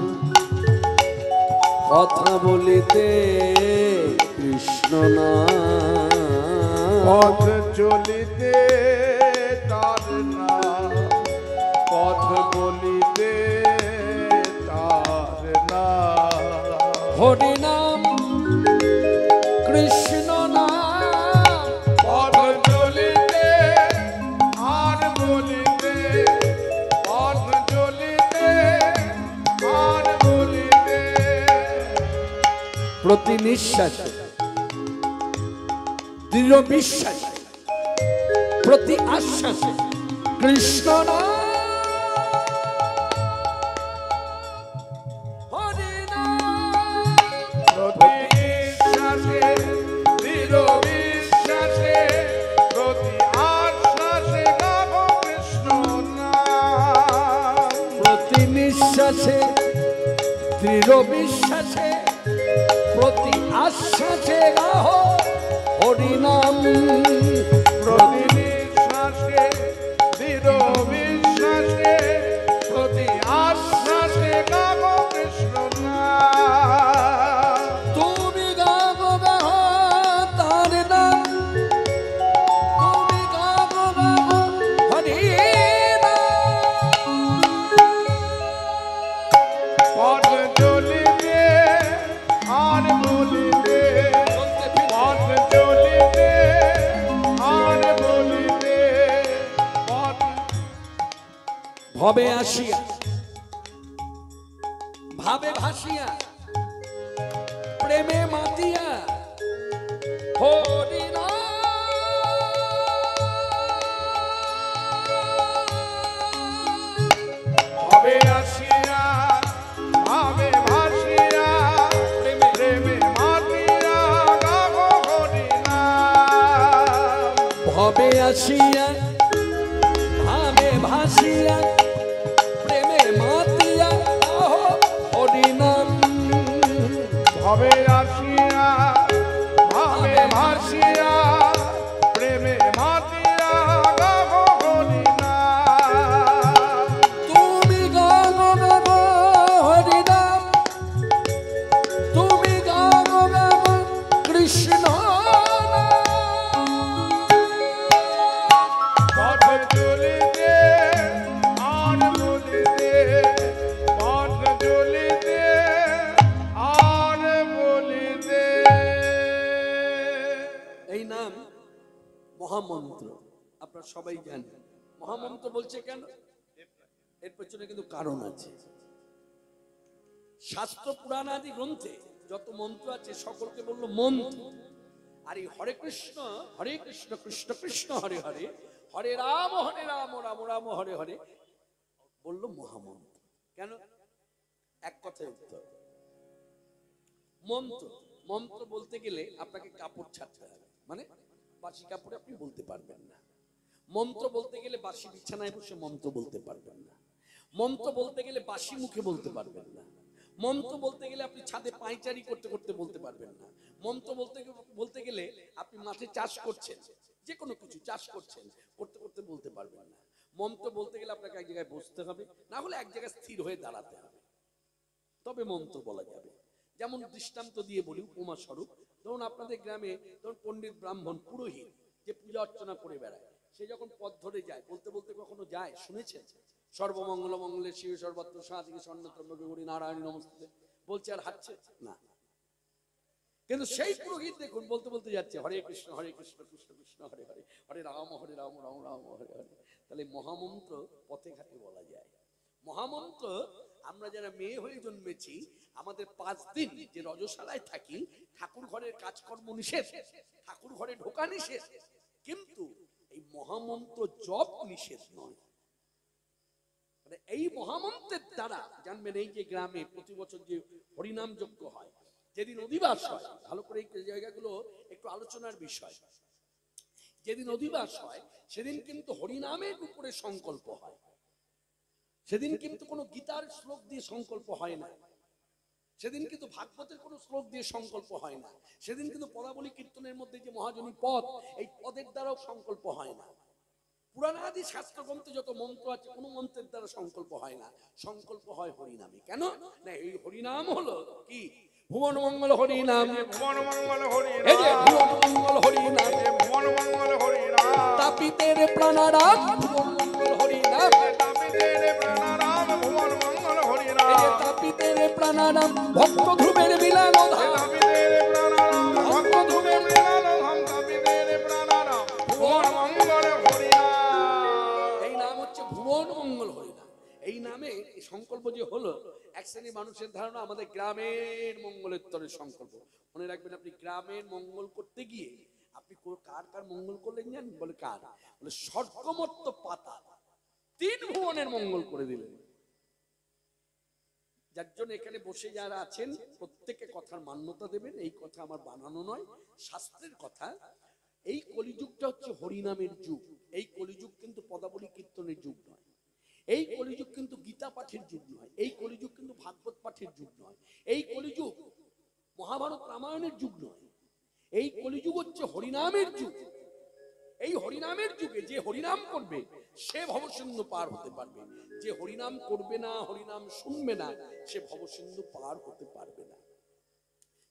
কথা বলিতে কৃষ্ণ নাম। পথ চলিতে তার নাম, পথ বলিতে তার নাম। হরি নাম কৃষ্ণ নাম, পথ চলিতে আর বলিতে, পথ চলিতে আর বলিতে। প্রতি নিঃশ্বাসে দৃঢ় বিশ্বাসে, প্রতি আশ্বাসে কৃষ্ণ নাম। হরি নাম প্রতি নিঃশ্বাসে দৃঢ় বিশ্বাসে, প্রতি আশ্বাসে গাবো কৃষ্ণ নাম। প্রতি নিঃশ্বাসে দৃঢ় বিশ্বাসে, প্রতি আশ্বাসে গাহ হরি নাম। প্রতি নিঃশ্বাসে দৃঢ় বিশ্বাসে, প্রতি আশ্বাসে গাবো কৃষ্ণ নাম। তুমি গাবো গাহ তার নাম, তুমি গাবো গাহ হরি নাম। পথ চলিতে আর বলিতে, পথ চলিতে আর বলিতে। পথ ভবে আসিয়া ভাবে ভাসিয়া, প্রেমে মাতিয়া হরি নাম। হবে আসিয়া, ভাবে ভাসিয়া, প্রেমে প্রেমে মাতিয়া গাবো হরি নাম। ভবে আসিয়া ভাবে ভাসিয়া, প্রেমে মাতিয়া আহ হরি নাম। হবে আসিয়া, ভাবে ভাসিয়া, প্রেমে মাতিয়া গাবো হরি নাম। তুমি গাবো গাবো হরি নাম, তুমি গাবো গাবো কৃষ্ণ নাম। পথ চলিতে আর বলিতে, পথ চলিতে আর বলিতে। এই নাম মহামন্ত্র, আপনারা সবাই জানেন। মহামন্ত্র বলছে কেন? এর পেছনে কিন্তু কারণ আছে। শাস্ত্র পুরাণ আদি গ্রন্থে যত মন্ত্র আছে সকলকে বললো মন্ত্র। আর এই হরে কৃষ্ণ কৃষ্ণ কৃষ্ণ হরে হরে, হরে রাম রাম রাম হরে হরে বললো মহামন্ত্র। কেন? এক কথায় উত্তর। মন্ত্র মন্ত্র বলতে গেলে আপনাকে কাপড় ছাড়তে হবে, মানে বাসি কাপড়ে আপনি বলতে পারবেন না। মন্ত্র বলতে গেলে বাসি বিছানায় বসে মন্ত্র বলতে পারবেন না। মন্ত্র বলতে গেলে বাসি মুখে বলতে পারবেন না। মন্ত্র বলতে গেলে আপনি ছাদে পায়চারি করতে করতে বলতে পারবেন না। মন্ত্র বলতে গেলে আপনি মাঠে চাষ করছেন, যে কোনো কিছু চাষ করছেন, করতে করতে বলতে পারবেন না। মন্ত্র বলতে গেলে আপনাকে এক জায়গায় বসতে হবে, না হলে এক জায়গায় স্থির হয়ে দাঁড়াতে হবে, তবে মন্ত্র বলা যাবে। যেমন দৃষ্টান্ত দিয়ে বলি, উপমা স্বরূপ, ধরুন আপনাদের গ্রামে ধরুন পণ্ডিত ব্রাহ্মণ পুরোহিত যে পূজা অর্চনা করে বেড়ায়, সে যখন পথ ধরে যায়, বলতে বলতে কখনো যায় শুনেছেন? সর্বমঙ্গল মঙ্গলে শিব সর্বত্র সাধিকে স্বর্ণত্রম্বকে গৌরী নারায়ণ নমস্তে বলছে, আর হাঁটছে না। কিন্তু সেই পুরোহিত দেখুন বলতে বলতে যাচ্ছে হরে কৃষ্ণ কৃষ্ণ কৃষ্ণ হরে হরে, হরে রাম রাম রাম হরে হরে। তাহলে মহামন্ত্র পথে ঘাটে বলা যায়। মহামন্ত্র আমরা যারা মেয়ে হয়ে জন্মেছি, আমাদের 5 দিন যে রজশালায় থাকি, ঠাকুর ঘরের কাজকর্ম নিষেধ, ঠাকুর ঘরে ঢোকা নিষেধ, কিন্তু এই মহামন্ত্র জপ নিষেধ নয়। মানে এই মহামন্ত্রের দ্বারা জানবেন, এই যে গ্রামে প্রতি বছর যে হরিনাম যজ্ঞ হয়, যেদিন অধিবাস হয়, ভালো করে এই জায়গাগুলো একটু আলোচনার বিষয়, যেদিন অধিবাস হয় সেদিন কিন্তু হরিনামের উপরে সংকল্প হয়। সেদিন কিন্তু কোনো গীতার শ্লোক দিয়ে সংকল্প হয় না, সেদিন কিন্তু ভাগবতের কোনো শ্লোক দিয়ে সংকল্প হয় না, সেদিন কিন্তু পদাবলী কীর্তনের মধ্যে যে মহাজনী পদ, এই পদের দ্বারাও সংকল্প হয় না। পুরাণাদি শাস্ত্রগ্রন্থে যত মন্ত্র আছে, কোনো মন্ত্রের দ্বারা সংকল্প হয় না, সংকল্প হয় হরিনামে। কেন না, এই হরিনাম হলো কি ভুবন মঙ্গল হরিনাম, ভুবন মঙ্গল এই যে ভুবন মঙ্গল হরিনাম, ভুবন মঙ্গল হরিনাম, তাপিতের প্রাণারাম ভুবন মঙ্গল হরিনাম, তাপিতের প্রাণারাম ভুবন মঙ্গল হরিনাম, এই যে তাপিতের প্রাণারাম ভক্ত ধ্রুবের বিলাল ধাম, তাপিতের প্রাণারাম ভক্ত ধ্রুবের বিলাল ধাম, তাপিতের প্রাণারাম ভুবন মঙ্গল হরিনাম। এই নাম হচ্ছে ভুবন মঙ্গল হরিনাম। এই নামে সংকল্প যে হলো, এক শ্রেণীর মানুষের ধারণা আমাদের গ্রামের মঙ্গলের তরে সংকল্প। মনে রাখবেন, আপনি গ্রামের মঙ্গল করতে গিয়ে আপনি কার কার মঙ্গল করলেন জানেন? বলে কার? বলে স্বর্গমর্ত পাতা 3 ভুবনের মঙ্গল করে দিলেন। যার জন্য এখানে বসে যারা আছেন প্রত্যেকে কথার মান্যতা দেবেন। এই কথা আমার বানানো নয়, শাস্ত্রের কথা। এই কলিযুগটা হচ্ছে হরিনামের যুগ। এই কলিযুগ কিন্তু পদাবলী কীর্তনের যুগ নয়, এই কলিযুগ কিন্তু গীতা পাঠের যুগ নয়, এই কলিযুগ কিন্তু ভাগবত পাঠের যুগ নয়, এই কলিযুগ মহাভারত রামায়ণের যুগ নয়, এই কলিযুগ হচ্ছে হরিনামের যুগ। এই হরিনামের যুগে যে হরিনাম করবে সে ভবসিন্ধু পার হতে পারবে, যে হরিনাম করবে না, হরিনাম শুনবে না, সে ভবসিন্ধু পার হতে পারবে না।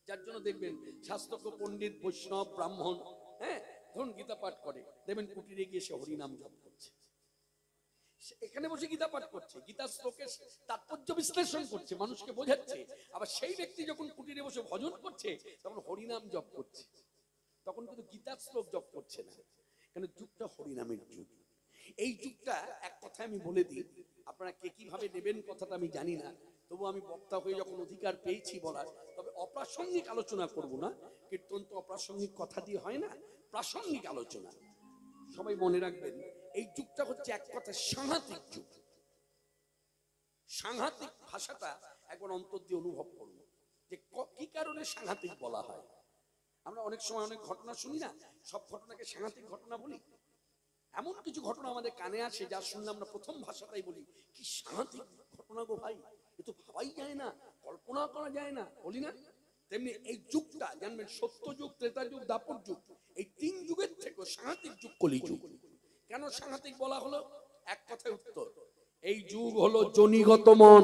যার জন্য দেখবেন শাস্ত্রজ্ঞ পণ্ডিত বৈষ্ণব ব্রাহ্মণ, হ্যাঁ, ধরুন গীতা পাঠ করে, দেখবেন কুটিরে গিয়ে সে হরিনাম জপ করছে, এখানে বসে গীতা পাঠ করছে, গীতার শ্লোকের তাৎপর্য বিশ্লেষণ করছে, মানুষকে বোঝাচ্ছে। আবার সেই ব্যক্তি যখন কুটিরে বসে ভজন করছে, তখন হরিনাম জপ করছে, তখন কিন্তু গীতার শ্লোক জপ করছে না। কেন? যুগটা হরিনামের যুগ। এই যুগটা এক কথা আমি বলে দিই, আপনারা কে কিভাবে নেবেন কথাটা আমি জানি না, তবু আমি বক্তা হয়ে যখন অধিকার পেয়েছি বলার, তবে অপ্রাসঙ্গিক আলোচনা করব না। কীর্তন তো অপ্রাসঙ্গিক কথা দিয়ে হয় না, প্রাসঙ্গিক আলোচনা। সবাই মনে রাখবেন, এই যুগটা হচ্ছে এক কথা সাংঘাতিক যুগ। সাংঘাতিক ভাষাটা একবার অন্তর দিয়ে অনুভব করব, যে কি কারণে সাংঘাতিক বলা হয়। আমরা অনেক সময় অনেক ঘটনা শুনি না, সব ঘটনাকে সাংঘাতিক ঘটনা বলি। এমন কিছু ঘটনা আমাদের কানে আসে, যা শুনলে আমরা প্রথম ভাষাটাই বলি, কি সাংঘাতিক ঘটনা গো ভাই, এ তো ভাবাই যায় না, কল্পনা করা যায় না, বলি না? তেমনি এই যুগটা জানবেন, সত্য যুগ, ত্রেতা যুগ, দাপর যুগ, এই 3 যুগের থেকে সাংঘাতিক যুগ কলি যুগ। কেন সাংঘাতিক বলা হলো? এক কথায় উত্তর, এই যুগ হলো জনিগত মন।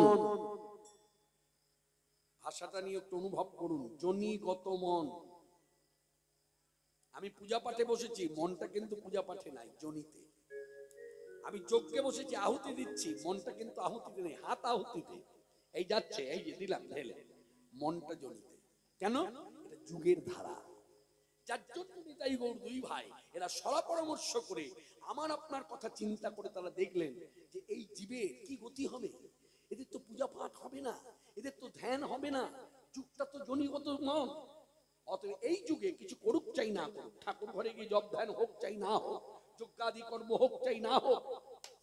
ভাষাটা নিয়ে একটু অনুভব করুন, জনিগত মন। আমি পূজা পাঠে বসেছি, মনটা কিন্তু পূজা পাঠে নাই, জনিতে। আমি যজ্ঞে বসেছি, আহুতি দিচ্ছি, মনটা কিন্তু আহুতিতে নেই, হাত আহুতিতে। এই যাচ্ছে, এই যে দিলাম ঢেলে, মনটা জনিতে। কেন? এটা যুগের ধারা। যার জন্য নিতাই গৌর 2 ভাই এরা সলা পরামর্শ করে আমার আপনার কথা চিন্তা করে তারা দেখলেন যে এই জীবের কি গতি হবে, এদের তো পূজা পাঠ হবে না, এদের তো ধ্যান হবে না, যুগটা তো জনিগত মন। অতএব এই যুগে কিছু করুক চাই না করুক, ঠাকুর ঘরে গিয়ে জপ ধ্যান হোক চাই না হোক, যজ্ঞাদি কর্ম হোক চাই না হোক,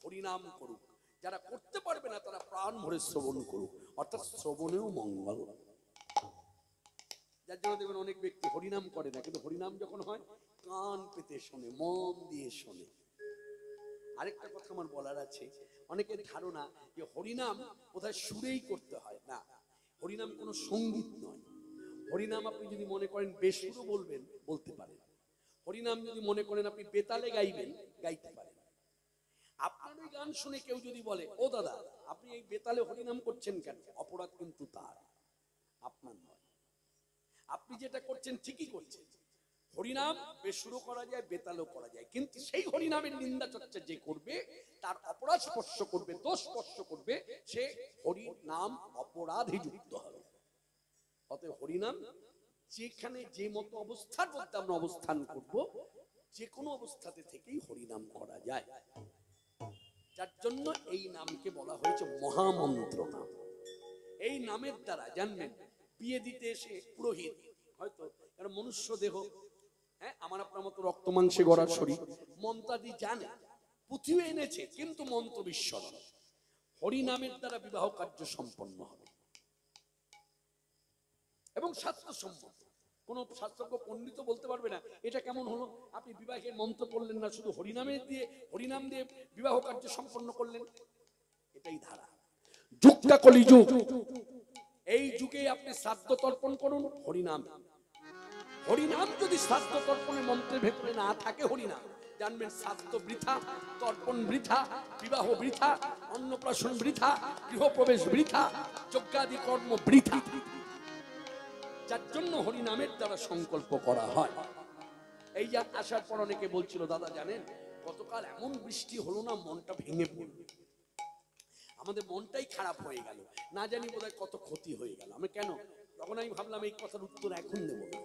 হরিনাম করুক। যারা করতে পারবে না তারা প্রাণ ভরে শ্রবণ করুক, অর্থাৎ শ্রবণেও মঙ্গল। যার জন্য দেখবেন অনেক ব্যক্তি হরিনাম করে না, কিন্তু হরিনাম যখন হয় কান পেতে শোনে, মন দিয়ে শোনে। আরেকটা কথা আমার বলার আছে, অনেকের ধারণা যে হরিনাম বোধহয় সুরেই করতে হয়, না, হরিনাম কোনো সঙ্গীত নয়। হরিনাম আপনি যদি মনে করেন বেসুরো বলবেন, বলতে পারেন। হরিনাম যদি মনে করেন আপনি বেতালে গাইবেন, গাইতে পারেন। আপনার ওই গান শুনে কেউ যদি বলে, ও দাদা আপনি এই বেতালে হরিনাম করছেন কেন, অপরাধ কিন্তু তার, আপনার নয়। আপনি যেটা করছেন ঠিকই করছেন। হরিনাম বেসুরো করা যায়, বেতালও করা যায়, কিন্তু সেই হরিনামের নিন্দা চর্চা যে করবে তার অপরাধ স্পর্শ করবে, দোষ স্পর্শ করবে, সে হরিনাম অপরাধে যুক্ত হবে। অতএব হরিনাম যেখানে যে মতো অবস্থার মধ্যে আমরা অবস্থান করব, যে কোনো অবস্থাতে থেকেই হরিনাম করা যায়। যার জন্য এই নামকে বলা হয়েছে মহামন্ত্র নাম। এই নামের দ্বারা জানবেন, বিয়ে দিতে এসে পুরোহিত হয়তো কারণ মনুষ্য দেহ, হ্যাঁ আমার আপনার মতো রক্ত মাংসে গড়া শরীর, মন্ত্রাদি জানে, পুঁথিও এনেছে, কিন্তু মন্ত্র বিস্মরণ। হরিনামের দ্বারা বিবাহ কার্য সম্পন্ন হবে এবং শাস্ত্রসম্মত। কোন শাস্ত্রজ্ঞ পণ্ডিত বলতে পারবে না এটা কেমন হলো, আপনি বিবাহের মন্ত্র পড়লেন না, শুধু হরিনাম দিয়ে বিবাহ কার্য সম্পন্ন করলেন। এটাই ধারা। যুগটা কলিযুগ, এই যুগে আপনি শ্রাদ্ধ তর্পণ করুন হরিনাম। হরিনাম যদি শ্রাদ্ধ তর্পণের মন্ত্রের ভেতরে না থাকে, হরিনাম জানবেন শ্রাদ্ধ বৃথা, তর্পণ বৃথা, বিবাহ বৃথা, অন্নপ্রাশন বৃথা, গৃহপ্রবেশ বৃথা, যজ্ঞাদি কর্ম বৃথা। যার জন্য হরিনামের দ্বারা সংকল্প করা হয়। এই যে আসার পর অনেকে বলছিল, দাদা জানেন গতকাল এমন বৃষ্টি হলো না, মনটা ভেঙে পড়ল, আমাদের মনটাই খারাপ হয়ে গেল, না জানি বোধহয় কত ক্ষতি হয়ে গেল। আমি কেন, তখন আমি ভাবলাম এই কথার উত্তর এখন দেব না,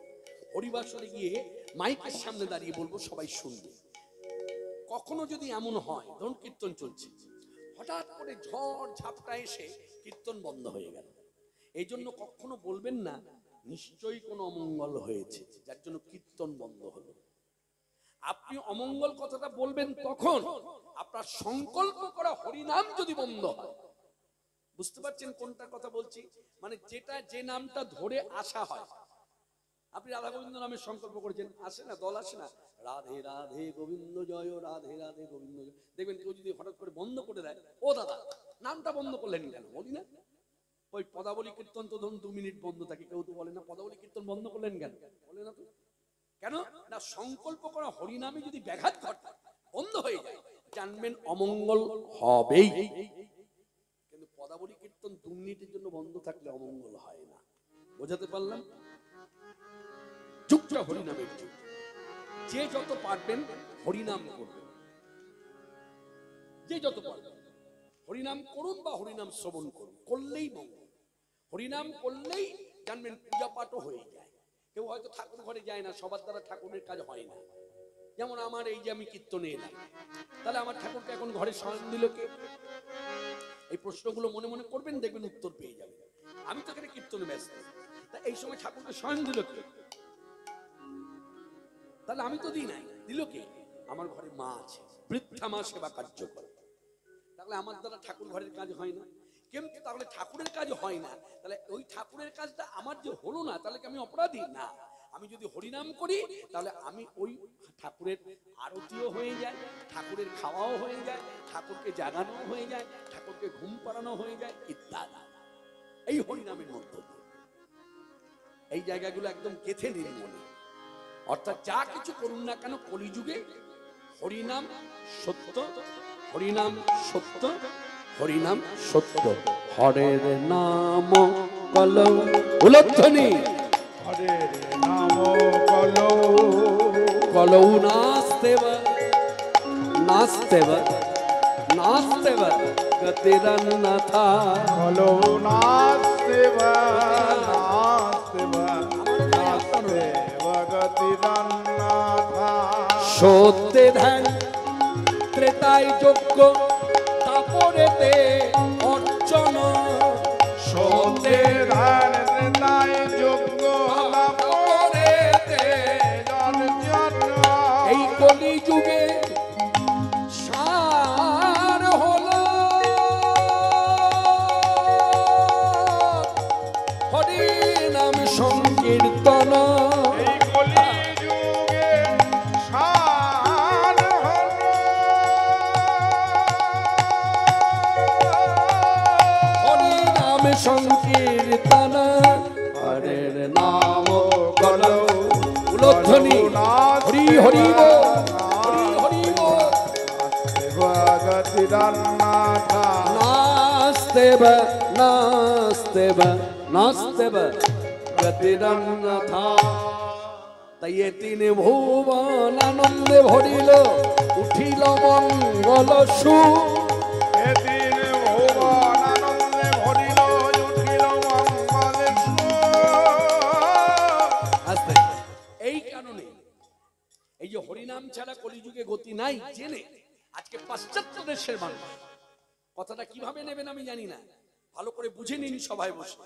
হরিবাসরে গিয়ে মাইকের সামনে দাঁড়িয়ে বলবো, সবাই শুনবে। কখনো যদি এমন হয়, ধরুন কীর্তন চলছে, হঠাৎ করে ঝড় ঝাপটা এসে কীর্তন বন্ধ হয়ে গেল, এই জন্য কখনো বলবেন না নিশ্চয়ই কোনো অমঙ্গল হয়েছে যার জন্য কীর্তন বন্ধ হলো। আপনি অমঙ্গল কথাটা বলবেন তখন আপনার সংকল্প করা হরিনাম যদি বন্ধ হয়। বুঝতে পারছেন কোনটা কথা বলছি? মানে যেটা যে নামটা ধরে আসা হয়, আপনি রাধা গোবিন্দ নামের সংকল্প করেছেন, আসে না, দল আসে না, রাধে রাধে গোবিন্দ জয়, রাধে রাধে গোবিন্দ জয়। দেখবেন কেউ যদি হঠাৎ করে বন্ধ করে দেয়, ও দাদা নামটা বন্ধ করলেন কেন, বলি না ওই পদাবলী কীর্তন তো ধরুন 2 মিনিট বন্ধ থাকে, কেউ তো বলে না পদাবলী কীর্তন বন্ধ করলেন কেন, বলে না তো। কেন না, সংকল্প করা হরিনামে যদি ব্যাঘাত ঘটে, বন্ধ হয়ে যায়, জানবেন অমঙ্গল হবেই। কিন্তু পদাবলী কীর্তন 2 মিনিটের জন্য বন্ধ থাকলে অমঙ্গল হয় না। বোঝাতে পারলাম? যুগটা হরিনামের যুগ। যে যত পারবেন হরিনাম করবেন, যে যত পারবেন হরিনাম করুন বা হরিনাম শ্রবণ করুন, করলেই মঙ্গল। হরিনাম করলেই জানবেন পূজা পাঠও হয়ে যায়। কেউ হয়তো ঠাকুর ঘরে যায় না, সবার দ্বারা ঠাকুরের কাজ হয় না। যেমন আমার এই যে আমি কীর্তনে এলাম, তাহলে আমার ঠাকুরকে এখন ঘরে শয়ন দিল কে? এই প্রশ্নগুলো মনে মনে করবেন, দেখবেন উত্তর পেয়ে যাবেন। আমি তো এখানে কীর্তনে ব্যস্ত, তা এই সময় ঠাকুরকে শয়ন দিল কে? তাহলে আমি তো দিই নাই, দিল কে? আমার ঘরে মা আছে, বৃদ্ধা মা সেবা কার্য করে। তাহলে আমার দ্বারা ঠাকুর ঘরের কাজ হয় না। কিন্তু তাহলে ঠাকুরের কাজ হয় না, তাহলে ওই ঠাকুরের কাজটা আমার যে হলো না, তাহলে কি আমি অপরাধী? না, আমি যদি হরিনাম করি তাহলে আমি ওই ঠাকুরের আরতিও হয়ে যায়, ঠাকুরের খাওয়াও হয়ে যায়, ঠাকুরকে জাগানো হয়ে যায়, ঠাকুরকে ঘুম পাড়ানো হয়ে যায় ইত্যাদি। এই হরিনামের মধ্য দিয়ে এই জায়গাগুলো একদম গেঁথে নিন মনে। অর্থাৎ যা কিছু করুন না কেন, কলিযুগে হরিনাম সত্য, হরিনাম সত্য, হরিনাম সত্য। হরের নাম কলৌ উলধ্বনি, হরের নাম কলৌ কলৌ নাস্তেব নাস্তেব নাস্তেব গতিরন্নথা, কলৌ নাস্তেব নাস্তেব নাস্তেব গতিরন্নথা। সত্যে ধ্যান ত্রেতায় যজ্ঞ, তাপরেতে অর্চন, সত্যে ধ্যান ত্রেতায় যজ্ঞ, তাপরেতে অর্চন। এই কলি যুগে সার হলো হরি নাম সংকীর্তন। এই কলি যুগে সার হলো হরি নাম সংকীর্তন। নাম বলো উলধ্বনি হরি হরি বল, হরি হরি বল। নাস্তেব নাস্তেব নাস্তেব গতিরন্নথা। তাই এ তিন ভুবন আনন্দে ভরিল, উঠিল মঙ্গল সুর। এদিন ভুবন আনন্দে ভরিল, উঠিল মঙ্গল আস্তে এই কারণে এই যে হরিনাম ছাড়া কলিযুগে গতি নাই জেনে আজকে পাশ্চাত্য দেশের মানুষ কথাটা কিভাবে নেবেন আমি জানি না, ভালো করে বুঝে নিন সবাই বসে।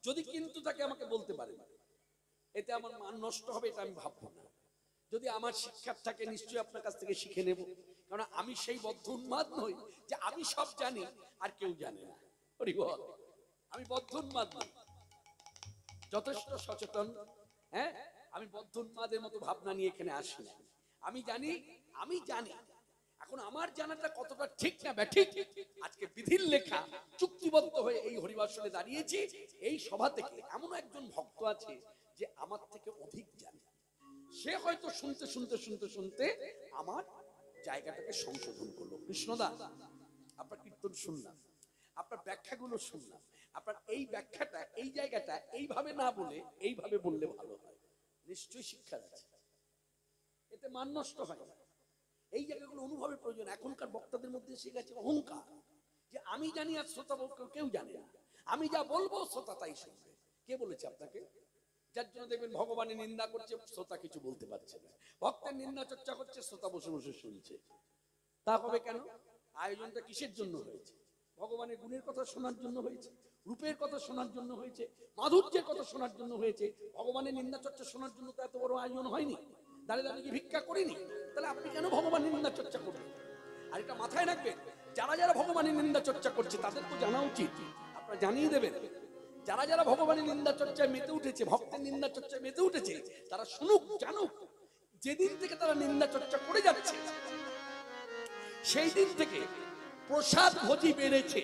যদি কিন্তু তাকে আমাকে বলতে পারেন এতে আমার মান নষ্ট হবে, এটা আমি ভাববো না। যদি আমার শিক্ষার থাকে নিশ্চয়ই আপনার কাছ থেকে শিখে নেব, কারণ আমি সেই বদ্ধ উন্মাদ নই যে আমি সব জানি আর কেউ জানে না। হরি বল। আমি বদ্ধ উন্মাদ নই, যথেষ্ট সচেতন। হ্যাঁ, আমি বদ্ধ উন্মাদের মতো ভাবনা নিয়ে এখানে আসি না। আমি জানি, আমি জানি। এখন আমার জানাটা কতটা ঠিক না ব্যাঠিক আজকে বিধির লেখা চুক্তিবদ্ধ হয়ে এই হরিবাসনে দাঁড়িয়েছি। এই সভা থেকে এমন একজন ভক্ত আছে যে আমার থেকে অধিক জানে। সে হয়তো শুনতে শুনতে শুনতে শুনতে আমার জায়গাটাকে সংশোধন করলো। কৃষ্ণদা, আপনার কীর্তন শুনলাম, আপনার ব্যাখ্যাগুলো শুনলাম, আপনার এই ব্যাখ্যাটা এই জায়গাটা এইভাবে না বলে এইভাবে বললে ভালো হয়। নিশ্চয়ই শিক্ষা আছে, এতে মান নষ্ট হয় না। এই জায়গাগুলো অনুভবের প্রয়োজন। এখনকার বক্তাদের মধ্যে এসে গেছে অহংকার, যে আমি জানি আর শ্রোতা কেউ জানে না, আমি যা বলবো শ্রোতা তাই শুনবে। কে বলেছে আপনাকে? যার জন্য দেখবেন ভগবানের নিন্দা করছে, শ্রোতা কিছু বলতে পারছে না। ভক্তের নিন্দা চর্চা করছে, শ্রোতা বসে বসে শুনছে। তা হবে কেন? আয়োজনটা কিসের জন্য হয়েছে? ভগবানের গুণের কথা শোনার জন্য হয়েছে, রূপের কথা শোনার জন্য হয়েছে, মাধুর্যের কথা শোনার জন্য হয়েছে। ভগবানের নিন্দা চর্চা শোনার জন্য তো এত বড় আয়োজন হয়নি। দাঁড়িয়ে দাঁড়িয়ে কি ভিক্ষা করিনি? তাহলে আপনি কেন ভগবানের নিন্দা চর্চা করবেন? আর এটা মাথায় রাখবেন, যারা যারা ভগবানের নিন্দা চর্চা করছে তাদের তো জানা উচিত, আপনারা জানিয়ে দেবেন। যারা যারা ভগবানের নিন্দা চর্চায় মেতে উঠেছে, ভক্তের নিন্দা চর্চায় মেতে উঠেছে, তারা শুনুক, জানুক। যেদিন থেকে তারা নিন্দা চর্চা করে যাচ্ছে সেই দিন থেকে প্রসাদ ভোজি বেড়েছে।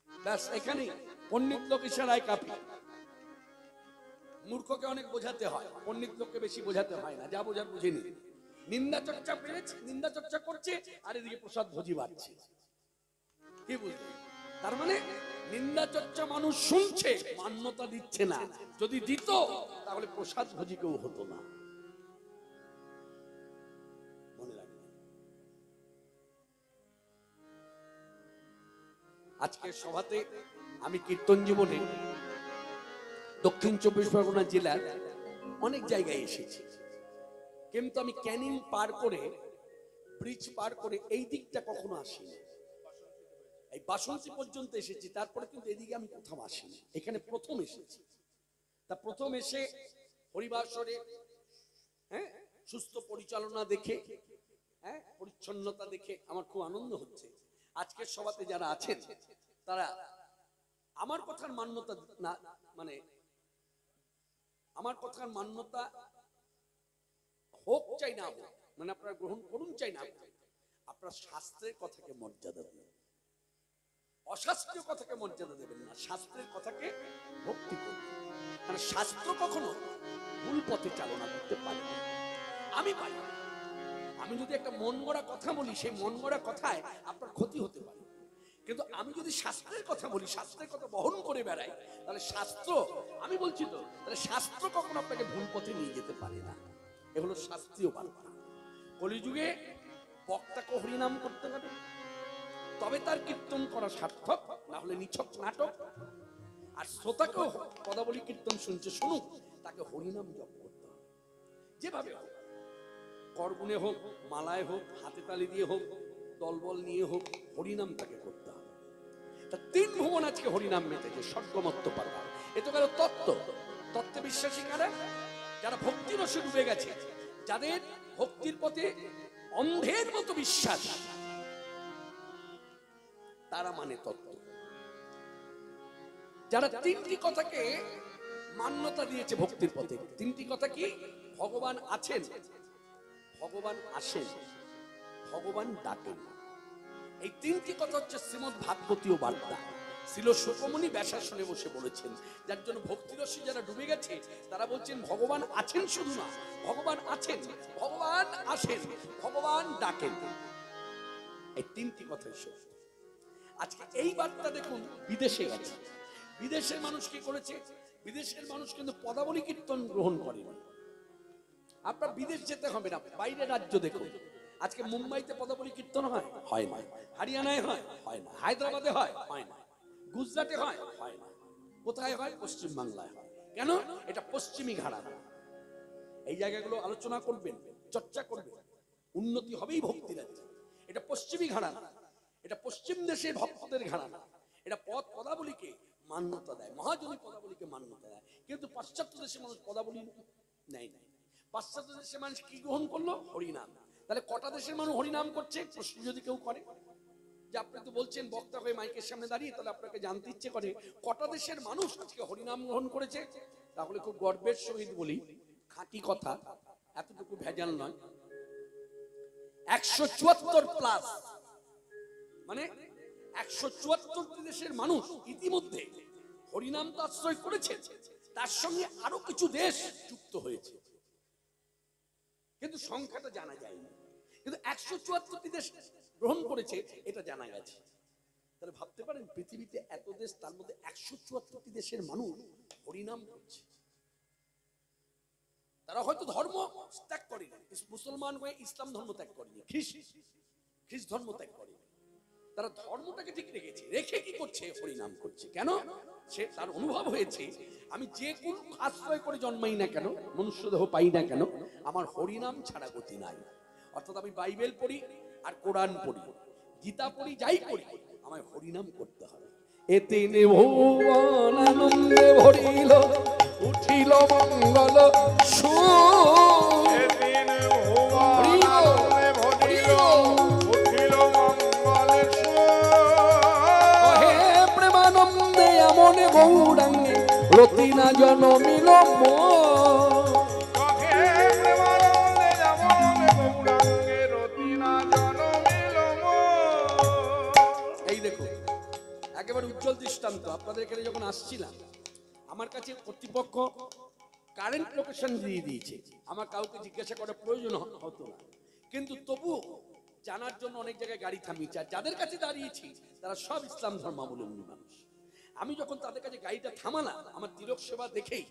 ব্যাস, এখানে পণ্ডিত লোক ইশারায় কাফি। মূর্খকে অনেক বোঝাতে হয়, পণ্ডিত লোককে বেশি বোঝাতে হয় না, যা বোঝার বুঝে নি। নিন্দা চর্চা বেড়েছে, নিন্দা চর্চা করছে, আর এদিকে প্রসাদ ভোজি বাড়ছে। কি বুঝলেন? তার মানে নিন্দা চর্চা মানুষ শুনছে, মান্যতা দিচ্ছে না। যদি দিত তাহলে প্রসাদ ভোজি কেউ হতো না। মনে রাখবেন, আজকের সভাতে আমি কীর্তন জীবনে দক্ষিণ 24 পরগনা জেলার অনেক জায়গায় এসেছি, কিন্তু আমি ক্যানিং পার করে, ব্রিজ পার করে এই দিকটা কখনো আসিনি। এই বাসন্তী পর্যন্ত এসেছি, তারপরে কিন্তু এদিকে আমি কোথাও আসিনি। এখানে প্রথম এসেছি। তা প্রথম এসে হরিবাসরে হ্যাঁ সুস্থ পরিচালনা দেখে, হ্যাঁ পরিচ্ছন্নতা দেখে আমার খুব আনন্দ হচ্ছে। আজকের সভাতে যারা আছেন তারা আমার কথার মান্যতা না, মানে আমার কথার মান্যতা হোক চাই না হোক, মানে আপনারা গ্রহণ করুন চাই না, আপনারা শাস্ত্রের কথাকে মর্যাদা দেবেন, অশাস্ত্রীয় কথাকে মর্যাদা দেবেন না, শাস্ত্রের কথাকে ভক্তি করবেন। মানে শাস্ত্র কখনো ভুল পথে চালনা করতে পারে না। আমি পারি, আমি যদি একটা মন গড়া কথা বলি, সেই মন গড়া কথায় আপনার ক্ষতি হতে পারে। কিন্তু আমি যদি শাস্ত্রের কথা বলি, শাস্ত্রের কথা বহন করে বেড়াই, তাহলে শাস্ত্র, আমি বলছি তো, তাহলে শাস্ত্র কখনো আপনাকে ভুল পথে নিয়ে যেতে পারে না। এগুলো শাস্ত্রীয় বার্তা। কলিযুগে বক্তাকে হরিনাম করতে হবে, তবে তার কীর্তন করা সার্থক, না হলে নিছক নাটক। আর শ্রোতাকেও পদাবলী কীর্তন শুনছে, শুনুক, তাকে হরিনাম জপ করতে হবে। যেভাবে হোক, করগুণে হোক, মালায় হোক, হাতে তালি দিয়ে হোক, দলবল নিয়ে হোক, হরিনাম তাকে করতে হবে। তা 3 ভুবন আজকে হরিনাম মেতেছে, স্বর্গমত্ত পারবা। এ তো গেল তত্ত্ব। তত্ত্বে বিশ্বাসী কারা? যারা ভক্তি রসে ডুবে গেছে, যাদের ভক্তির পথে অন্ধের মতো বিশ্বাস, তারা মানে তত্ত্ব। যারা 3টি কথাকে মান্যতা দিয়েছে ভক্তির পথে। 3টি কথা কি? ভগবান আছেন, ভগবান আসেন, ভগবান ডাকেন। এই 3টি কথা হচ্ছে শ্রীমদ্ ভাগবতীয় বার্তা। ছিল সুকমণি ব্যাসাসনে বসে বলেছেন, যার জন্য ভক্তিরসী যারা ডুবে গেছে তারা বলছেন ভগবান আছেন, শুধু না ভগবান আছেন, ভগবান আসেন, ভগবান ডাকেন। এই তিনটি কথাই সত্য। আজকে এই বার্তা দেখুন বিদেশে গেছে, বিদেশের মানুষ কি করেছে? বিদেশের মানুষ কিন্তু পদাবলী কীর্তন গ্রহণ করেনি। আপনার বিদেশ যেতে হবে না, বাইরে রাজ্য দেখুন। আজকে মুম্বাইতে পদাবলী কীর্তন হয়? হয় না। হারিয়ানায় হয়? হয় না। হায়দ্রাবাদে হয়? হয় না। গুজরাটে হয়? হয় না। কোথায় হয়? পশ্চিম বাংলায় হয়। কেন? এটা পশ্চিমী ঘরানা। এই জায়গাগুলো আলোচনা করবেন, চর্চা করবেন, উন্নতি হবেই ভক্তি রাজ্যে। এটা পশ্চিমী ঘরানা, এটা পশ্চিম দেশের ভক্তদের ঘরানা। এটা পদাবলীকে মান্যতা দেয়, মহাজনী পদাবলীকে মান্যতা দেয়। কিন্তু পাশ্চাত্য দেশের মানুষ পদাবলী নেয় না। পাশ্চাত্য দেশের মানুষ কি গ্রহণ করলো? হরিনাম। তাহলে কটা দেশের মানুষ হরিনাম করছে? প্রশ্ন যদি কেউ করে, যে আপনি তো বলছেন বক্তা হয়ে মাইকের সামনে দাঁড়িয়ে, তাহলে আপনাকে জানতে ইচ্ছে করে কটা দেশের মানুষ আজকে হরিনাম গ্রহণ করেছে? তাহলে খুব গর্বের সহিত বলি, খাঁটি কথা, এতটুকু ভেজাল নয়, 174 প্লাস, মানে 174 দেশের মানুষ ইতিমধ্যে হরিনাম তো আশ্রয় করেছে, তার সঙ্গে আরো কিছু দেশ যুক্ত হয়েছে, কিন্তু সংখ্যাটা জানা যায়নি। কিন্তু 174টি দেশ গ্রহণ করেছে, এটা জানা গেছে। তাহলে ভাবতে পারেন পৃথিবীতে এত দেশ, তার মধ্যে 174টি দেশের মানুষ হরিনাম করছে। তারা হয়তো ধর্ম ত্যাগ করেনি, মুসলমান হয়ে ইসলাম ধর্ম ত্যাগ করেনি, খ্রিস্ট ধর্ম ত্যাগ করেনি, তারা ধর্মটাকে ঠিক রেখেছে। রেখে কি করছে? হরিনাম করছে। কেন? সে তার অনুভব হয়েছে, আমি যে কোন আশ্রয় করে জন্মাই না কেন, মনুষ্য দেহ পাই না কেন, আমার হরিনাম ছাড়া গতি নাই। অর্থাৎ আমি বাইবেল পড়ি আর কোরআন পড়ি, গীতা পড়ি, যাই পড়ি, আমায় হরিনাম করতে হবে। এতে ভুবন আনন্দে ভরিল, উঠিল মঙ্গল সুর। এদিন ভুবন আনন্দে ভরিল, উঠিল মঙ্গল সুর। হে প্রেমানন্দে এমন গৌরাঙ্গে রতিনা জনমিল মোর। কহে প্রেমানন্দে যেমন গৌরাঙ্গে রতিনা জনমিল মোর। এই দেখুন একেবারে উজ্জ্বল দৃষ্টান্ত। আপনাদের এখানে যখন আসছিলাম, আমার কাছে কর্তৃপক্ষ কারেন্ট লোকেশন দিয়ে দিয়েছে, আমার কাউকে জিজ্ঞাসা করার প্রয়োজন হতো না, কিন্তু তবু জানার জন্য অনেক জায়গায় গাড়ি থামিয়েছে। আর যাদের কাছে দাঁড়িয়েছি তারা সব ইসলাম ধর্মাবলম্বী মানুষ। আমি যখন তাদের কাছে গাড়িটা থামালাম, আমার তিলক সেবা দেখেই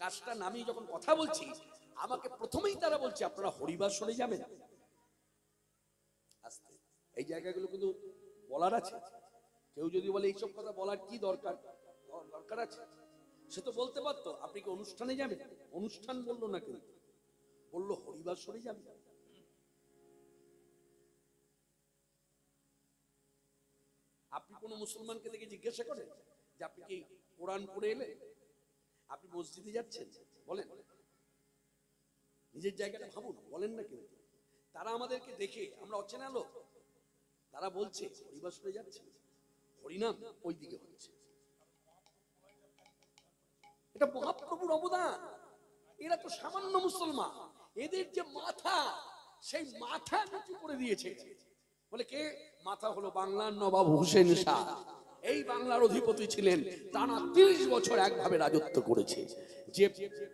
কাজটা নামিয়ে যখন কথা বলছি, আমাকে প্রথমেই তারা বলছে আপনারা হরিবাসরে যাবেন। আস্তে, এই জায়গাগুলো কিন্তু বলার আছে। কেউ যদি বলে এইসব কথা বলার কি দরকার, দরকার আছে, সে তো বলতে পারতো আপনি কি অনুষ্ঠানে যাবেন। অনুষ্ঠান বললো না, কিন্তু বললো হরিবাসরে যাবেন। আপনি কোনো মুসলমানকে দেখে জিজ্ঞাসা করেন যে আপনি কি কোরআন পড়ে এলেন, আপনি মসজিদে যাচ্ছেন, বলেন? নিজের জায়গাটা ভাবুন, বলেন না। কিন্তু তারা আমাদেরকে দেখে, আমরা অচেনা লোক, তারা বলছে হরিবাসরে যাচ্ছে, হরিনাম ওই দিকে হচ্ছে। এটা মহাপ্রভুর অবদান। এরা তো সামান্য মুসলমান, এদের যে মাথা, সেই মাথা নিচু করে দিয়েছে। বলে কে? মাথা হলো বাংলার নবাব হুসেন শাহ। এই বাংলার অধিপতি ছিলেন, টানা 30 বছর একভাবে রাজত্ব করেছে। যে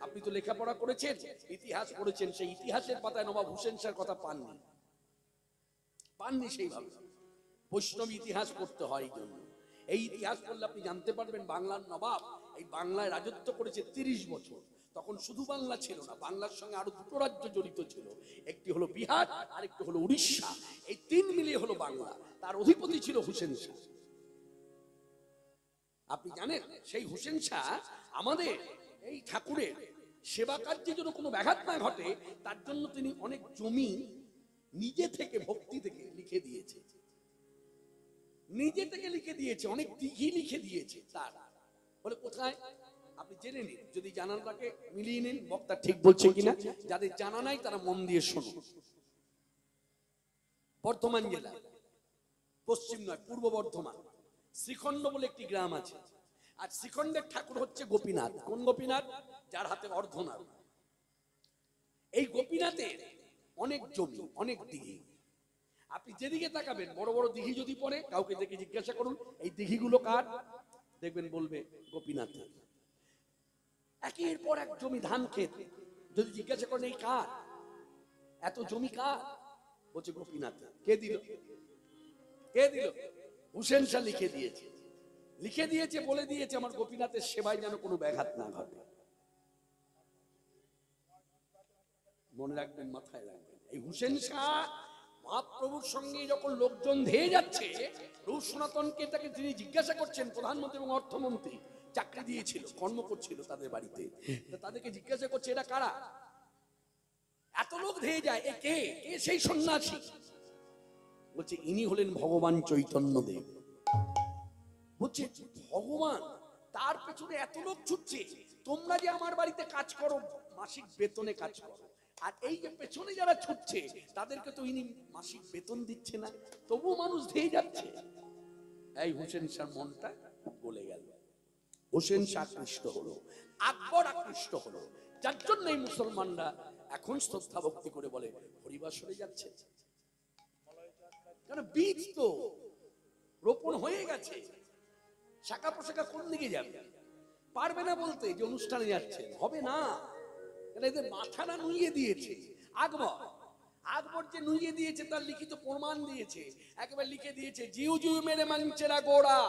আপনি তো লেখাপড়া করেছেন, ইতিহাস পড়েছেন, সেই ইতিহাসের পাতায় নবাব হুসেন শাহর কথা পাননি সেইভাবে। বৈষ্ণব ইতিহাস পড়তে হয়। এই জন্য এই ইতিহাস পড়লে আপনি জানতে পারবেন বাংলার নবাব এই বাংলায় রাজত্ব করেছে 30 বছর। তখন শুধু বাংলা ছিল না, বাংলার সঙ্গে আরো দুটো রাজ্য জড়িত ছিল, একটি হলো বিহার আর একটি হলো উড়িষ্যা। এই তিন মিলিয়ে হলো বাংলা। তার অধিপতি ছিল হুসেন শাহ। আপনি জানেন সেই হুসেন শাহ আমাদের এই ঠাকুরের সেবা কার্যে যেন কোনো ব্যাঘাত না ঘটে, তার জন্য তিনি অনেক জমি নিজে থেকে ভক্তি থেকে লিখে দিয়েছে, নিজে থেকে লিখে দিয়েছে, অনেক দিঘি লিখে দিয়েছে। তার বলে কোথায় আপনি জেনে নিন, যদি জানার থাকে মিলিয়ে নিন বক্তা ঠিক বলছে কিনা। যাদের জানা নাই তারা মন দিয়ে শুনুন। বর্ধমান জেলা, পশ্চিম নয় পূর্ব বর্ধমান, শ্রীখণ্ড বলে একটি গ্রাম আছে। আর শ্রীখণ্ডের ঠাকুর হচ্ছে গোপীনাথ। কোন গোপীনাথ? যার হাতে অর্ধনার। এই গোপীনাথের অনেক জমি, অনেক দিঘি। আপনি যেদিকে তাকাবেন বড় বড় দিঘি যদি পড়ে, কাউকে দেখে জিজ্ঞাসা করুন এই দিঘিগুলো কার? দেখবেন বলবে গোপীনাথের। একের পর এক জমি ধান ক্ষেত, যদি জিজ্ঞাসা করেন এই কার, এত জমি কার, বলছে গোপীনাথের। কে দিল? কে দিল? হুসেন শাহ লিখে দিয়েছে। লিখে দিয়েছে, বলে দিয়েছে আমার গোপীনাথের সেবায় যেন কোনো ব্যাঘাত না ঘটে। মনে রাখবেন, মাথায় রাখবেন, এই হুসেন শাহ মহাপ্রভুর সঙ্গে যখন লোকজন ধেয়ে যাচ্ছে, রুশ সনাতনকে তাকে তিনি জিজ্ঞাসা করছেন, প্রধানমন্ত্রী এবং অর্থমন্ত্রী চাকরি দিয়েছিল, কর্ম করছিল তাদের বাড়িতে, তাদেরকে জিজ্ঞাসা করছে এরা কারা, এত লোক ধেয়ে যায়, এ কে, কে সেই সন্ন্যাসী? বলছে ইনি হলেন ভগবান চৈতন্য দেব। বলছে ভগবান, তার পেছনে এত লোক ছুটছে, তোমরা যে আমার বাড়িতে কাজ করো, মাসিক বেতনে কাজ করো, আর এই যে পেছনে যারা ছুটছে তাদেরকে তো ইনি মাসিক বেতন দিচ্ছে না, তবু মানুষ ধেয়ে যাচ্ছে। এই হুসেন শাহ মনটা গলে গেল। হুসেন শাহ আকৃষ্ট হলো, আকবর আকৃষ্ট হলো, যার জন্য এই মুসলমানরা এখন শ্রদ্ধা ভক্তি করে বলে হরিবাসরে যাচ্ছে। কারণ বীজ তো রোপণ হয়ে গেছে, শাখা প্রশাখা কোন দিকে যাবে? পারবে না বলতে যে অনুষ্ঠানে যাচ্ছে, হবে না। এদের মাথাটা নুইয়ে দিয়েছে আকবর। আকবর যে নুইয়ে দিয়েছে তার লিখিত প্রমাণ দিয়েছে, একেবারে লিখে দিয়েছে জিউ জিউ মেরে মাংচেরা গোড়া।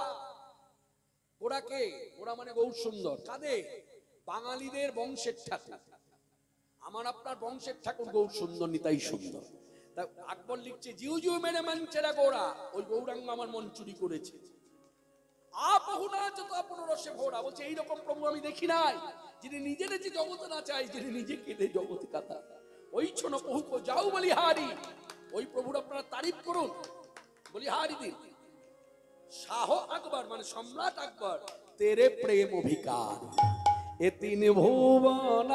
গোড়া কে? গোড়া মানে গৌর সুন্দর। কাদের? বাঙালিদের বংশের ঠাকুর। আমার আপনার বংশের ঠাকুর গৌর সুন্দর, নিতাই সুন্দর। তা আকবর লিখছে জিউ জিউ মেরে মাংচেরা গোড়া, ওই গৌরাঙ্গ আমার মন চুরি করেছে। বলছে এইরকম প্রভু আমি দেখি নাই, যিনি নিজের যে জগতে না চাই, যিনি নিজে কেঁদে জগতে কাতা, ওই ছোন বহু যাও বলিহারি, ওই প্রভুর আপনারা তারিফ করুন, বলিহারি দিন। শাহ আকবর মানে সম্রাট আকবর, তেরে প্রেম অভিকার, এ তিন ভুবন